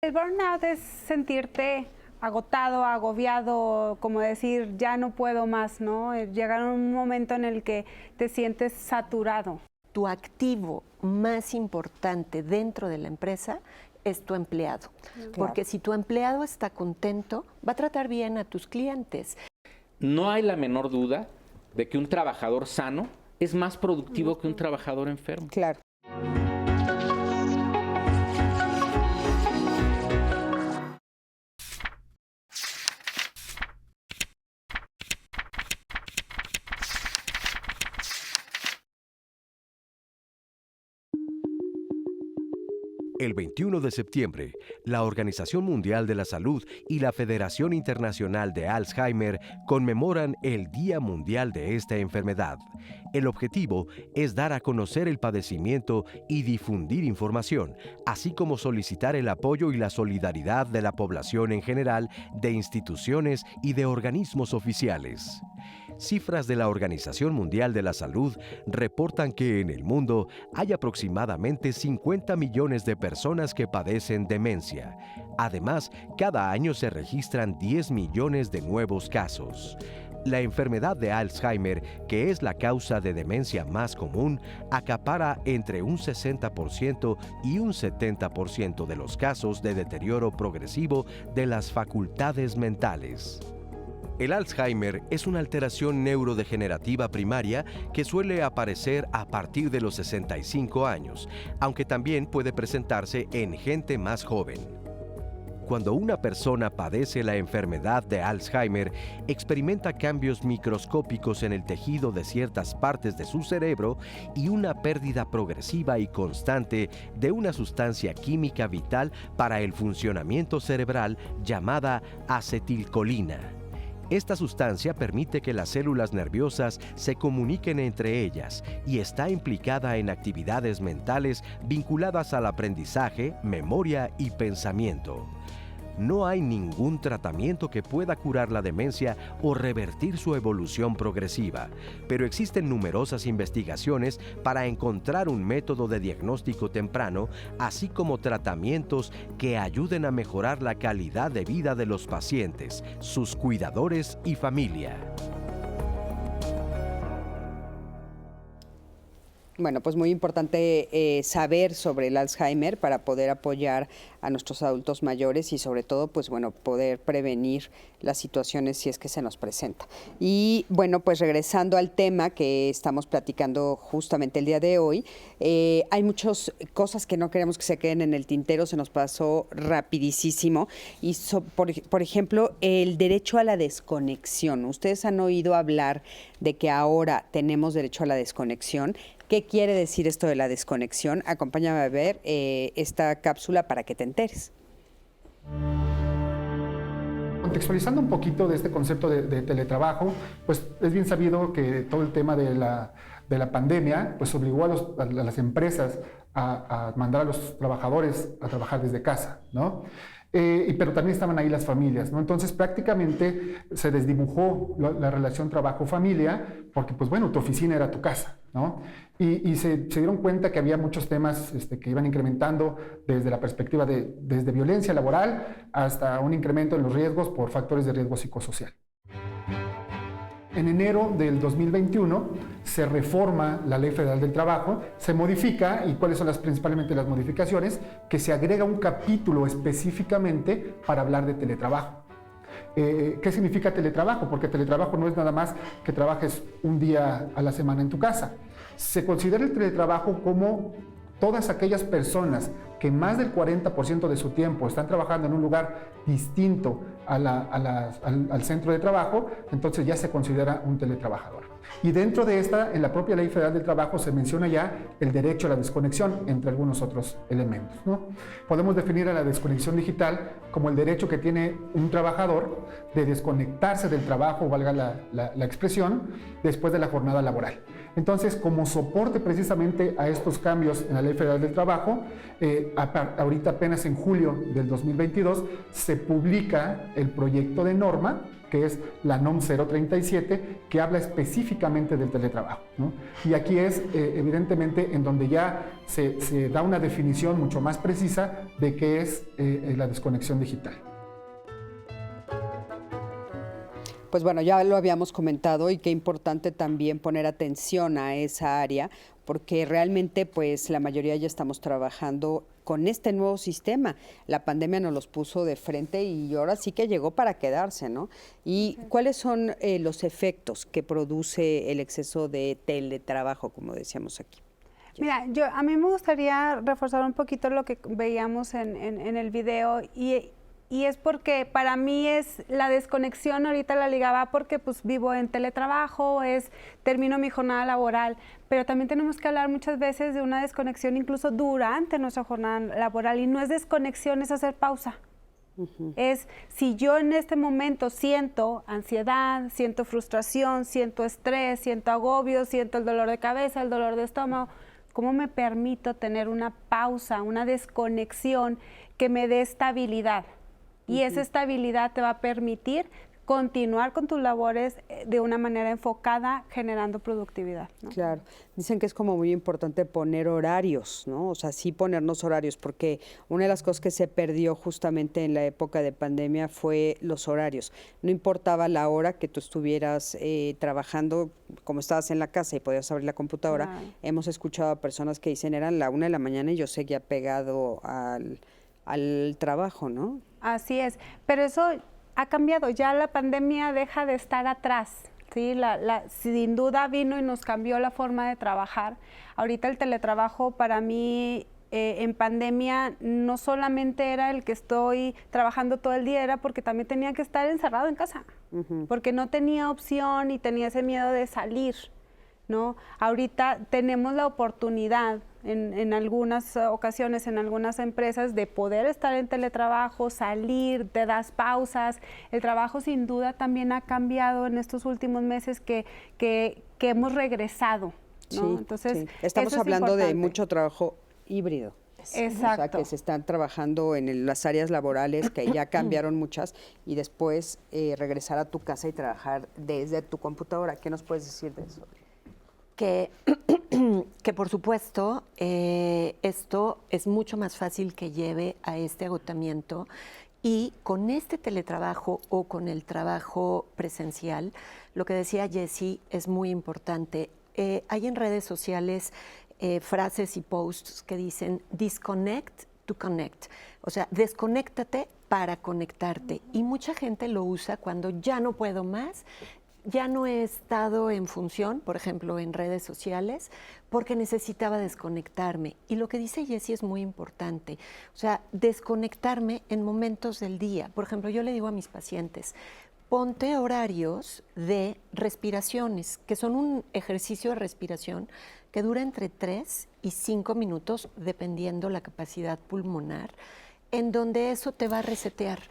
El burnout es sentirte agotado, agobiado, como decir, ya no puedo más, ¿no? Llegar a un momento en el que te sientes saturado. Tu activo más importante dentro de la empresa es tu empleado. Claro. Porque si tu empleado está contento, va a tratar bien a tus clientes. No hay la menor duda de que un trabajador sano es más productivo que un trabajador enfermo. Claro. El 21 de septiembre, la Organización Mundial de la Salud y la Federación Internacional de Alzheimer conmemoran el Día Mundial de esta enfermedad. El objetivo es dar a conocer el padecimiento y difundir información, así como solicitar el apoyo y la solidaridad de la población en general, de instituciones y de organismos oficiales. Cifras de la Organización Mundial de la Salud reportan que en el mundo hay aproximadamente 50 millones de personas que padecen demencia. Además, cada año se registran 10 millones de nuevos casos. La enfermedad de Alzheimer, que es la causa de demencia más común, acapara entre un 60% y un 70% de los casos de deterioro progresivo de las facultades mentales. El Alzheimer es una alteración neurodegenerativa primaria que suele aparecer a partir de los 65 años, aunque también puede presentarse en gente más joven. Cuando una persona padece la enfermedad de Alzheimer, experimenta cambios microscópicos en el tejido de ciertas partes de su cerebro y una pérdida progresiva y constante de una sustancia química vital para el funcionamiento cerebral llamada acetilcolina. Esta sustancia permite que las células nerviosas se comuniquen entre ellas y está implicada en actividades mentales vinculadas al aprendizaje, memoria y pensamiento. No hay ningún tratamiento que pueda curar la demencia o revertir su evolución progresiva, pero existen numerosas investigaciones para encontrar un método de diagnóstico temprano, así como tratamientos que ayuden a mejorar la calidad de vida de los pacientes, sus cuidadores y familia. Bueno, pues muy importante saber sobre el Alzheimer para poder apoyar a nuestros adultos mayores y sobre todo, pues bueno, poder prevenir las situaciones si es que se nos presenta. Y bueno, pues regresando al tema que estamos platicando justamente el día de hoy, hay muchas cosas que no queremos que se queden en el tintero, se nos pasó rapidísimo. Y por ejemplo, el derecho a la desconexión. Ustedes han oído hablar de que ahora tenemos derecho a la desconexión. ¿Qué quiere decir esto de la desconexión? Acompáñame a ver esta cápsula para que te enteres. Contextualizando un poquito de este concepto de teletrabajo, pues es bien sabido que todo el tema de la pandemia pues obligó a las empresas a mandar a los trabajadores a trabajar desde casa, ¿no? Pero también estaban ahí las familias, ¿no? Entonces prácticamente se desdibujó la relación trabajo-familia porque, pues bueno, tu oficina era tu casa, ¿no? Y se dieron cuenta que había muchos temas que iban incrementando desde la perspectiva desde violencia laboral hasta un incremento en los riesgos por factores de riesgo psicosocial. En enero del 2021 se reforma la Ley Federal del Trabajo, se modifica, y cuáles son principalmente las modificaciones, que se agrega un capítulo específicamente para hablar de teletrabajo. ¿Qué significa teletrabajo? Porque teletrabajo no es nada más que trabajes un día a la semana en tu casa. Se considera el teletrabajo como todas aquellas personas que más del 40% de su tiempo están trabajando en un lugar distinto al centro de trabajo, entonces ya se considera un teletrabajador. Y dentro de esta, en la propia Ley Federal del Trabajo, se menciona ya el derecho a la desconexión, entre algunos otros elementos, ¿no? Podemos definir a la desconexión digital como el derecho que tiene un trabajador de desconectarse del trabajo, valga la expresión, después de la jornada laboral. Entonces, como soporte precisamente a estos cambios en la Ley Federal del Trabajo, ahorita apenas en julio del 2022 se publica el proyecto de norma, que es la NOM 037, que habla específicamente del teletrabajo, ¿no? Y aquí es evidentemente en donde ya se da una definición mucho más precisa de qué es la desconexión digital. Pues bueno, ya lo habíamos comentado y qué importante también poner atención a esa área, porque realmente pues la mayoría ya estamos trabajando con este nuevo sistema. La pandemia nos los puso de frente y ahora sí que llegó para quedarse, ¿no? ¿Y cuáles son los efectos que produce el exceso de teletrabajo, como decíamos aquí? Mira, a mí me gustaría reforzar un poquito lo que veíamos en el video y es porque para mí es la desconexión, ahorita la ligaba porque pues vivo en teletrabajo, termino mi jornada laboral, pero también tenemos que hablar muchas veces de una desconexión incluso durante nuestra jornada laboral, y no es desconexión, es hacer pausa. Es si yo en este momento siento ansiedad, siento frustración, siento estrés, siento agobio, siento el dolor de cabeza, el dolor de estómago, ¿cómo me permito tener una pausa, una desconexión que me dé estabilidad? Y esa estabilidad te va a permitir continuar con tus labores de una manera enfocada, generando productividad, ¿no? Claro. Dicen que es como muy importante poner horarios, ¿no? O sea, sí ponernos horarios, porque una de las cosas que se perdió justamente en la época de pandemia fue los horarios. No importaba la hora que tú estuvieras trabajando, como estabas en la casa y podías abrir la computadora. Claro. Hemos escuchado a personas que dicen, eran la 1 de la mañana y yo seguía pegado al trabajo, ¿no? Así es, pero eso ha cambiado, ya la pandemia deja de estar atrás, ¿sí? Sin duda vino y nos cambió la forma de trabajar. Ahorita el teletrabajo para mí en pandemia no solamente era el que estoy trabajando todo el día, era porque también tenía que estar encerrado en casa, porque no tenía opción y tenía ese miedo de salir, ¿no? Ahorita tenemos la oportunidad en algunas ocasiones, en algunas empresas, de poder estar en teletrabajo, salir, te das pausas. El trabajo sin duda también ha cambiado en estos últimos meses que hemos regresado, ¿no? Sí, entonces, sí. Estamos hablando de mucho trabajo híbrido. Exacto. O sea, que se están trabajando en las áreas laborales, que ya cambiaron muchas, y después regresar a tu casa y trabajar desde tu computadora. ¿Qué nos puedes decir de eso? Que por supuesto esto es mucho más fácil que lleve a este agotamiento, y con este teletrabajo o con el trabajo presencial, lo que decía Jessie es muy importante. Hay en redes sociales frases y posts que dicen disconnect to connect, o sea, desconéctate para conectarte, y mucha gente lo usa cuando ya no puedo más. Ya no he estado en función, por ejemplo, en redes sociales, porque necesitaba desconectarme. Y lo que dice Jessie es muy importante. O sea, desconectarme en momentos del día. Por ejemplo, yo le digo a mis pacientes, ponte horarios de respiraciones, que son un ejercicio de respiración que dura entre 3 y 5 minutos, dependiendo la capacidad pulmonar, en donde eso te va a resetear.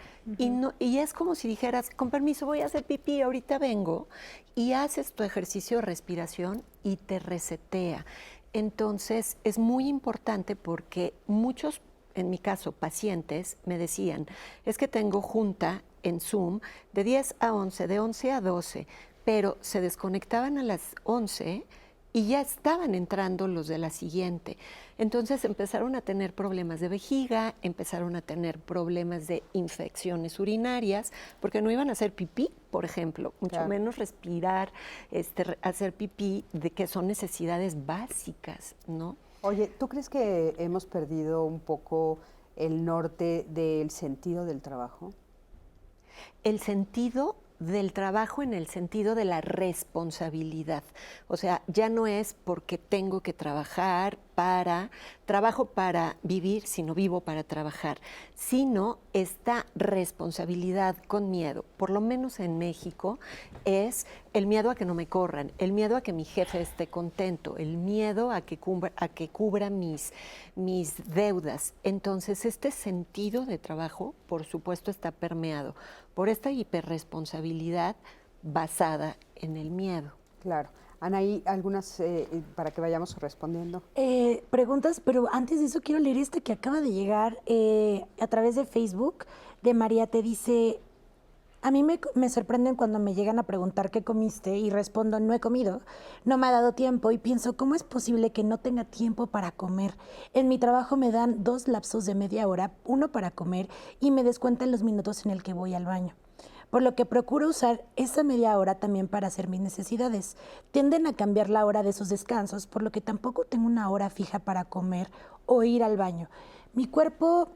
Y es como si dijeras, con permiso, voy a hacer pipí, ahorita vengo, y haces tu ejercicio de respiración y te resetea. Entonces, es muy importante porque muchos en mi caso, pacientes me decían, es que tengo junta en Zoom de 10 a 11, de 11 a 12, pero se desconectaban a las 11 y ya estaban entrando los de la siguiente. Entonces empezaron a tener problemas de vejiga, empezaron a tener problemas de infecciones urinarias, porque no iban a hacer pipí, por ejemplo, mucho menos respirar, hacer pipí, de que son necesidades básicas, ¿no? Oye, ¿tú crees que hemos perdido un poco el norte del sentido del trabajo? El sentido del trabajo en el sentido de la responsabilidad. O sea, ya no es porque tengo que trabajo para vivir, sino vivo para trabajar, sino esta responsabilidad con miedo, por lo menos en México, es el miedo a que no me corran, el miedo a que mi jefe esté contento, el miedo a que cubra mis deudas. Entonces, este sentido de trabajo, por supuesto, está permeado por esta hiperresponsabilidad basada en el miedo. Claro. Anaí, algunas para que vayamos respondiendo. Preguntas, pero antes de eso quiero leer este que acaba de llegar a través de Facebook, de María. Te dice, a mí me sorprenden cuando me llegan a preguntar qué comiste y respondo, no he comido, no me ha dado tiempo, y pienso, ¿cómo es posible que no tenga tiempo para comer? En mi trabajo me dan 2 lapsos de media hora, uno para comer, y me descuentan los minutos en el que voy al baño. Por lo que procuro usar esa media hora también para hacer mis necesidades. Tienden a cambiar la hora de sus descansos, por lo que tampoco tengo una hora fija para comer o ir al baño. Mi cuerpo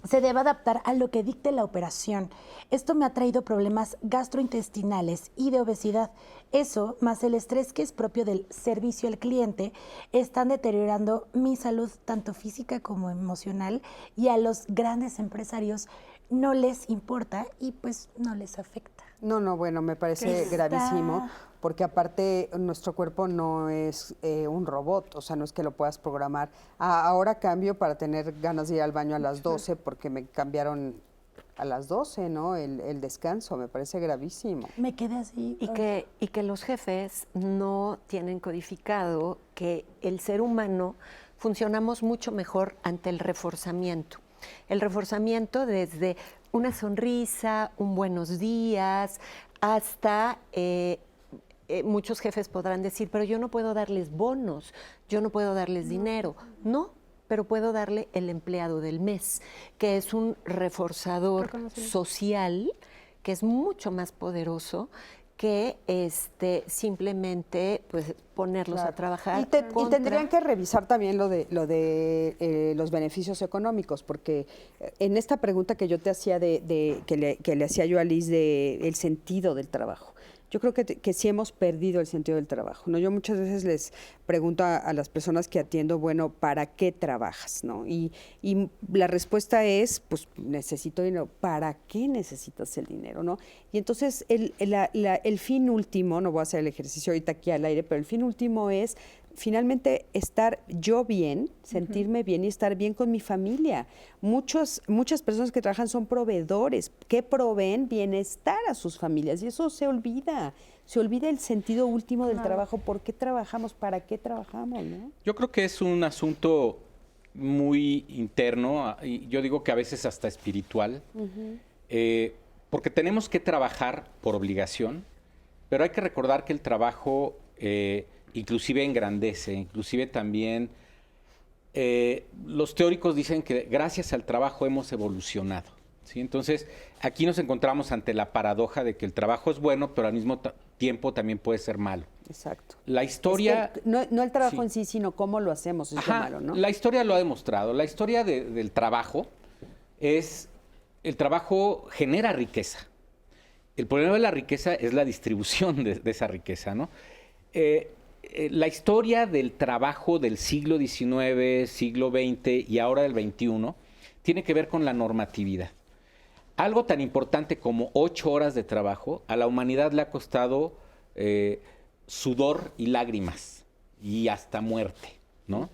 se debe adaptar a lo que dicte la operación. Esto me ha traído problemas gastrointestinales y de obesidad. Eso, más el estrés que es propio del servicio al cliente, están deteriorando mi salud tanto física como emocional, y a los grandes empresarios no les importa y pues no les afecta. No, bueno, me parece gravísimo, porque aparte nuestro cuerpo no es un robot, o sea, no es que lo puedas programar. Ahora cambio para tener ganas de ir al baño a las 12 porque me cambiaron a las 12, ¿no? El descanso, me parece gravísimo. Me quedé así. Y que los jefes no tienen codificado que el ser humano funcionamos mucho mejor ante el reforzamiento. El reforzamiento desde una sonrisa, un buenos días, hasta muchos jefes podrán decir, pero yo no puedo darles bonos, yo no puedo darles dinero. No, pero puedo darle el empleado del mes, que es un reforzador social que es mucho más poderoso que simplemente pues ponerlos a trabajar. Y tendrían que revisar también lo de los beneficios económicos, porque en esta pregunta que yo te hacía que le hacía yo a Liz del sentido del trabajo, yo creo que sí hemos perdido el sentido del trabajo, ¿no? Yo muchas veces les pregunto a las personas que atiendo, bueno, ¿para qué trabajas, no? Y la respuesta es, pues, necesito dinero. ¿Para qué necesitas el dinero, no? Y entonces el fin último, no voy a hacer el ejercicio ahorita aquí al aire, pero el fin último es finalmente estar yo bien, sentirme bien y estar bien con mi familia. Muchas personas que trabajan son proveedores, que proveen bienestar a sus familias, y eso se olvida el sentido último del trabajo. ¿Por qué trabajamos? ¿Para qué trabajamos, no? Yo creo que es un asunto muy interno, y yo digo que a veces hasta espiritual, porque tenemos que trabajar por obligación, pero hay que recordar que el trabajo inclusive engrandece, inclusive también los teóricos dicen que gracias al trabajo hemos evolucionado, ¿sí? Entonces, aquí nos encontramos ante la paradoja de que el trabajo es bueno, pero al mismo tiempo también puede ser malo. Exacto. La historia... Es que no el trabajo en sí, sino cómo lo hacemos, es lo malo, ¿no? La historia lo ha demostrado. La historia del trabajo es... El trabajo genera riqueza. El problema de la riqueza es la distribución de esa riqueza, ¿no? La historia del trabajo del siglo XIX, siglo XX y ahora del XXI tiene que ver con la normatividad. Algo tan importante como 8 horas de trabajo a la humanidad le ha costado sudor y lágrimas y hasta muerte, ¿no?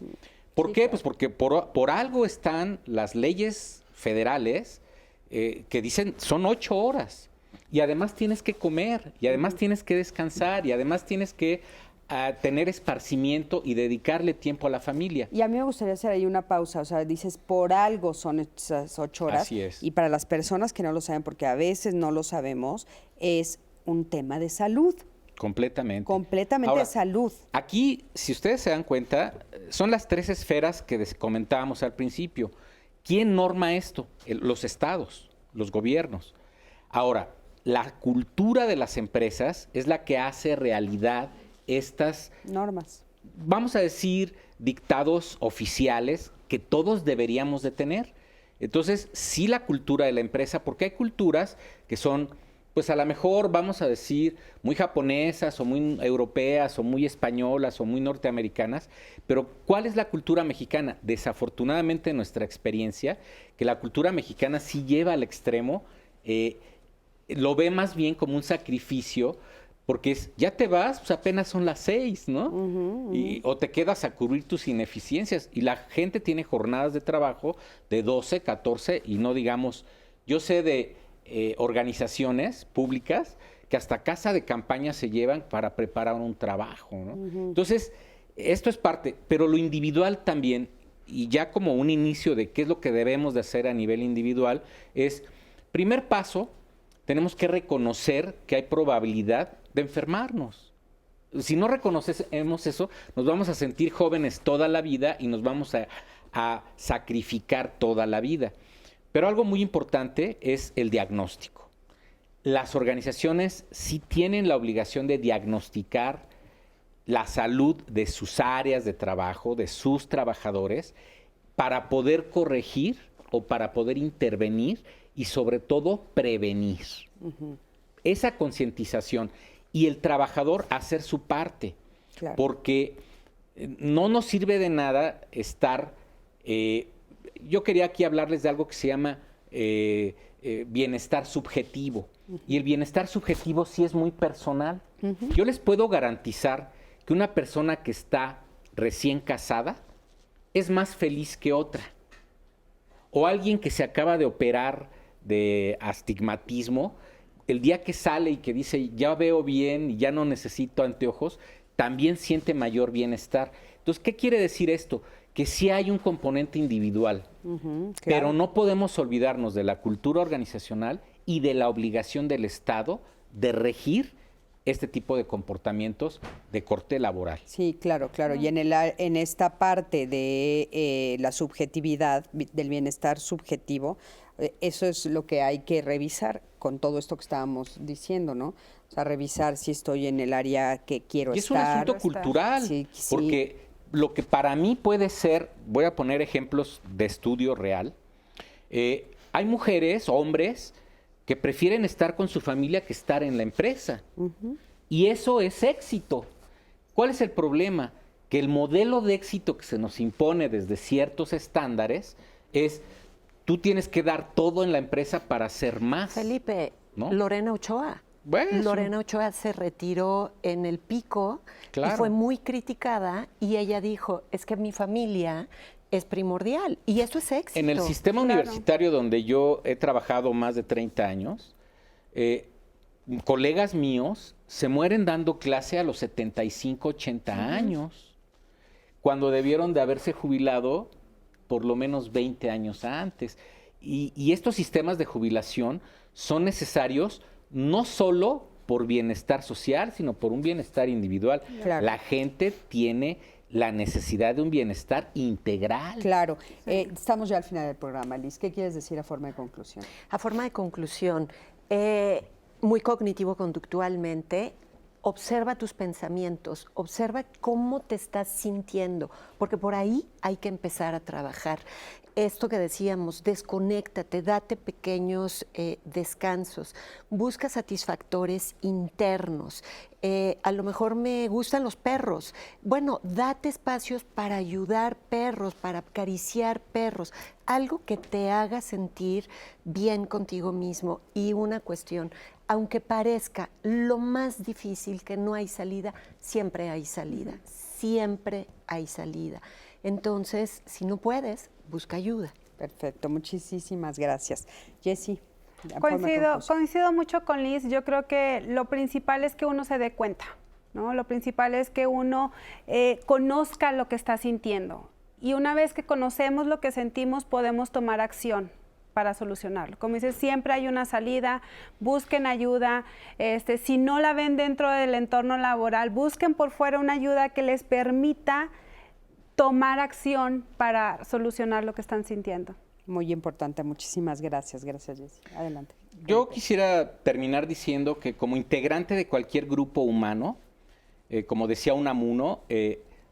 ¿Por qué? Pues porque por algo están las leyes federales que dicen son 8 horas. Y además tienes que comer, y además tienes que descansar, y además tienes que a tener esparcimiento y dedicarle tiempo a la familia. Y a mí me gustaría hacer ahí una pausa, o sea, dices, por algo son esas 8 horas. Así es. Y para las personas que no lo saben, porque a veces no lo sabemos, es un tema de salud. Completamente. Completamente Ahora, de salud. Aquí, si ustedes se dan cuenta, son las 3 esferas que comentábamos al principio. ¿Quién norma esto? Los estados, los gobiernos. Ahora, la cultura de las empresas es la que hace realidad estas normas. Vamos a decir, dictados oficiales que todos deberíamos de tener. Entonces, sí la cultura de la empresa, porque hay culturas que son, pues a lo mejor, vamos a decir, muy japonesas o muy europeas o muy españolas o muy norteamericanas, pero ¿cuál es la cultura mexicana? Desafortunadamente, en nuestra experiencia, que la cultura mexicana sí lleva al extremo, lo ve más bien como un sacrificio, porque ya te vas, pues apenas son las 6, ¿no? O te quedas a cubrir tus ineficiencias. Y la gente tiene jornadas de trabajo de 12, 14 y no digamos, yo sé de organizaciones públicas que hasta casa de campaña se llevan para preparar un trabajo, ¿no? Entonces, esto es parte, pero lo individual también, y ya como un inicio de qué es lo que debemos de hacer a nivel individual, es, primer paso, tenemos que reconocer que hay probabilidad de enfermarnos. Si no reconocemos eso, nos vamos a sentir jóvenes toda la vida y nos vamos a sacrificar toda la vida. Pero algo muy importante es el diagnóstico. Las organizaciones sí tienen la obligación de diagnosticar la salud de sus áreas de trabajo, de sus trabajadores, para poder corregir o para poder intervenir y sobre todo prevenir. Esa concientización y el trabajador hacer su parte, claro. Porque no nos sirve de nada estar... yo quería aquí hablarles de algo que se llama bienestar subjetivo. Y el bienestar subjetivo sí es muy personal. Yo les puedo garantizar que una persona que está recién casada es más feliz que otra. O alguien que se acaba de operar de astigmatismo, el día que sale y que dice, ya veo bien y ya no necesito anteojos, también siente mayor bienestar. Entonces, ¿qué quiere decir esto? Que sí hay un componente individual, claro. Pero no podemos olvidarnos de la cultura organizacional y de la obligación del Estado de regir este tipo de comportamientos de corte laboral. Sí, claro, claro. Y en esta parte de la subjetividad, del bienestar subjetivo, eso es lo que hay que revisar con todo esto que estábamos diciendo, ¿no? O sea, revisar si estoy en el área que quiero estar. Es un asunto cultural, sí, porque lo que para mí puede ser, voy a poner ejemplos de estudio real, hay mujeres, hombres, que prefieren estar con su familia que estar en la empresa. Y eso es éxito. ¿Cuál es el problema? Que el modelo de éxito que se nos impone desde ciertos estándares es, tú tienes que dar todo en la empresa para hacer más. Felipe, ¿no? Lorena Ochoa. Bueno, Lorena Ochoa se retiró en el pico, claro. Y fue muy criticada y ella dijo, es que mi familia es primordial y eso es éxito. En el sistema universitario donde yo he trabajado más de 30 años, colegas míos se mueren dando clase a los 75, 80 años, cuando debieron de haberse jubilado por lo menos 20 años antes. Y estos sistemas de jubilación son necesarios no solo por bienestar social, sino por un bienestar individual. Claro. La gente tiene la necesidad de un bienestar integral. Claro. Estamos ya al final del programa, Liz. ¿Qué quieres decir a forma de conclusión? A forma de conclusión, muy cognitivo-conductualmente, observa tus pensamientos, observa cómo te estás sintiendo, porque por ahí hay que empezar a trabajar. Esto que decíamos, desconéctate, date pequeños descansos, busca satisfactores internos. A lo mejor me gustan los perros. Bueno, date espacios para ayudar perros, para acariciar perros, algo que te haga sentir bien contigo mismo. Y una cuestión, aunque parezca lo más difícil, que no hay salida, siempre hay salida, siempre hay salida. Entonces, si no puedes, busca ayuda. Perfecto, muchísimas gracias. Jessie. Coincido mucho con Liz. Yo creo que lo principal es que uno se dé cuenta. ¿no? Lo principal es que uno conozca lo que está sintiendo. Y una vez que conocemos lo que sentimos, podemos tomar acción para solucionarlo. Como dices, siempre hay una salida, busquen ayuda, si no la ven dentro del entorno laboral, busquen por fuera una ayuda que les permita tomar acción para solucionar lo que están sintiendo. Muy importante, muchísimas gracias. Gracias, Jessy. Adelante. Yo quisiera terminar diciendo que como integrante de cualquier grupo humano, como decía Unamuno,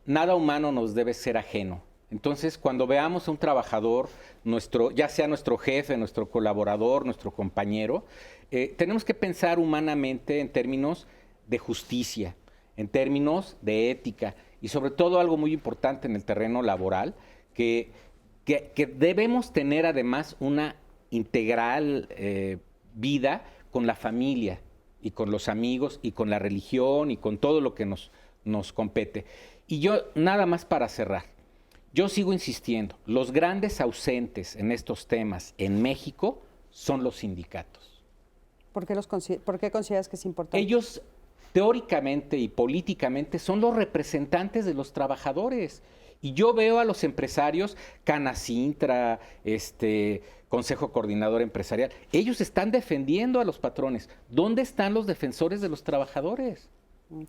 nada humano nos debe ser ajeno. Entonces, cuando veamos a un trabajador, ya sea nuestro jefe, nuestro colaborador, nuestro compañero, tenemos que pensar humanamente en términos de justicia, en términos de ética y sobre todo algo muy importante en el terreno laboral, que debemos tener además una integral vida con la familia y con los amigos y con la religión y con todo lo que nos compete. Y yo, nada más para cerrar, yo sigo insistiendo, los grandes ausentes en estos temas en México son los sindicatos. ¿Por qué consideras que es importante? Ellos teóricamente y políticamente son los representantes de los trabajadores. Y yo veo a los empresarios, Canacintra, Consejo Coordinador Empresarial, ellos están defendiendo a los patrones. ¿Dónde están los defensores de los trabajadores?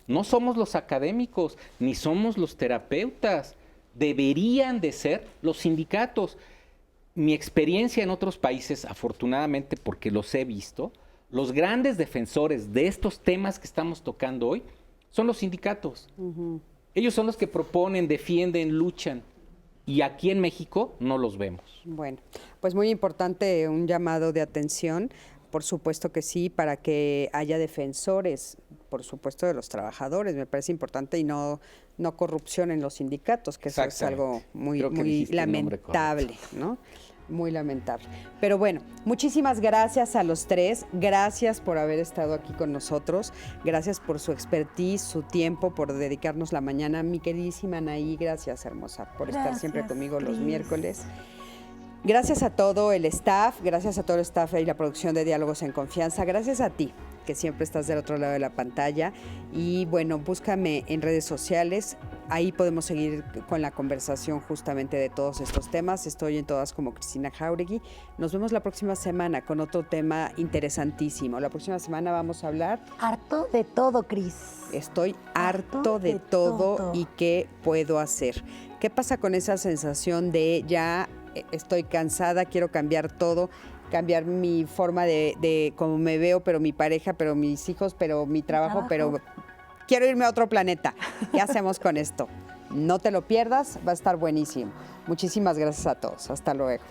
No somos los académicos, ni somos los terapeutas. Deberían de ser los sindicatos. Mi experiencia en otros países, afortunadamente porque los he visto, los grandes defensores de estos temas que estamos tocando hoy son los sindicatos. Ellos son los que proponen, defienden, luchan. Y aquí en México no los vemos. Bueno, pues muy importante un llamado de atención, por supuesto que sí, para que haya defensores, por supuesto, de los trabajadores. Me parece importante y no corrupción en los sindicatos, que eso es algo muy lamentable, ¿no? Muy lamentable. Pero bueno, muchísimas gracias a los tres. Gracias por haber estado aquí con nosotros. Gracias por su expertise, su tiempo, por dedicarnos la mañana. Mi queridísima Anaí, gracias, hermosa, por estar siempre conmigo los miércoles. Gracias a todo el staff, gracias a todo el staff y la producción de Diálogos en Confianza. Gracias a ti, que siempre estás del otro lado de la pantalla. Y bueno, búscame en redes sociales. Ahí podemos seguir con la conversación justamente de todos estos temas. Estoy en todas como Cristina Jáuregui. Nos vemos la próxima semana con otro tema interesantísimo. La próxima semana vamos a hablar... Harto de todo, Cris. Estoy harto de todo y qué puedo hacer. ¿Qué pasa con esa sensación de ya estoy cansada, quiero cambiar todo, cambiar mi forma de cómo me veo, pero mi pareja, pero mis hijos, pero mi trabajo, pero quiero irme a otro planeta? ¿Qué hacemos con esto? No te lo pierdas, va a estar buenísimo. Muchísimas gracias a todos. Hasta luego.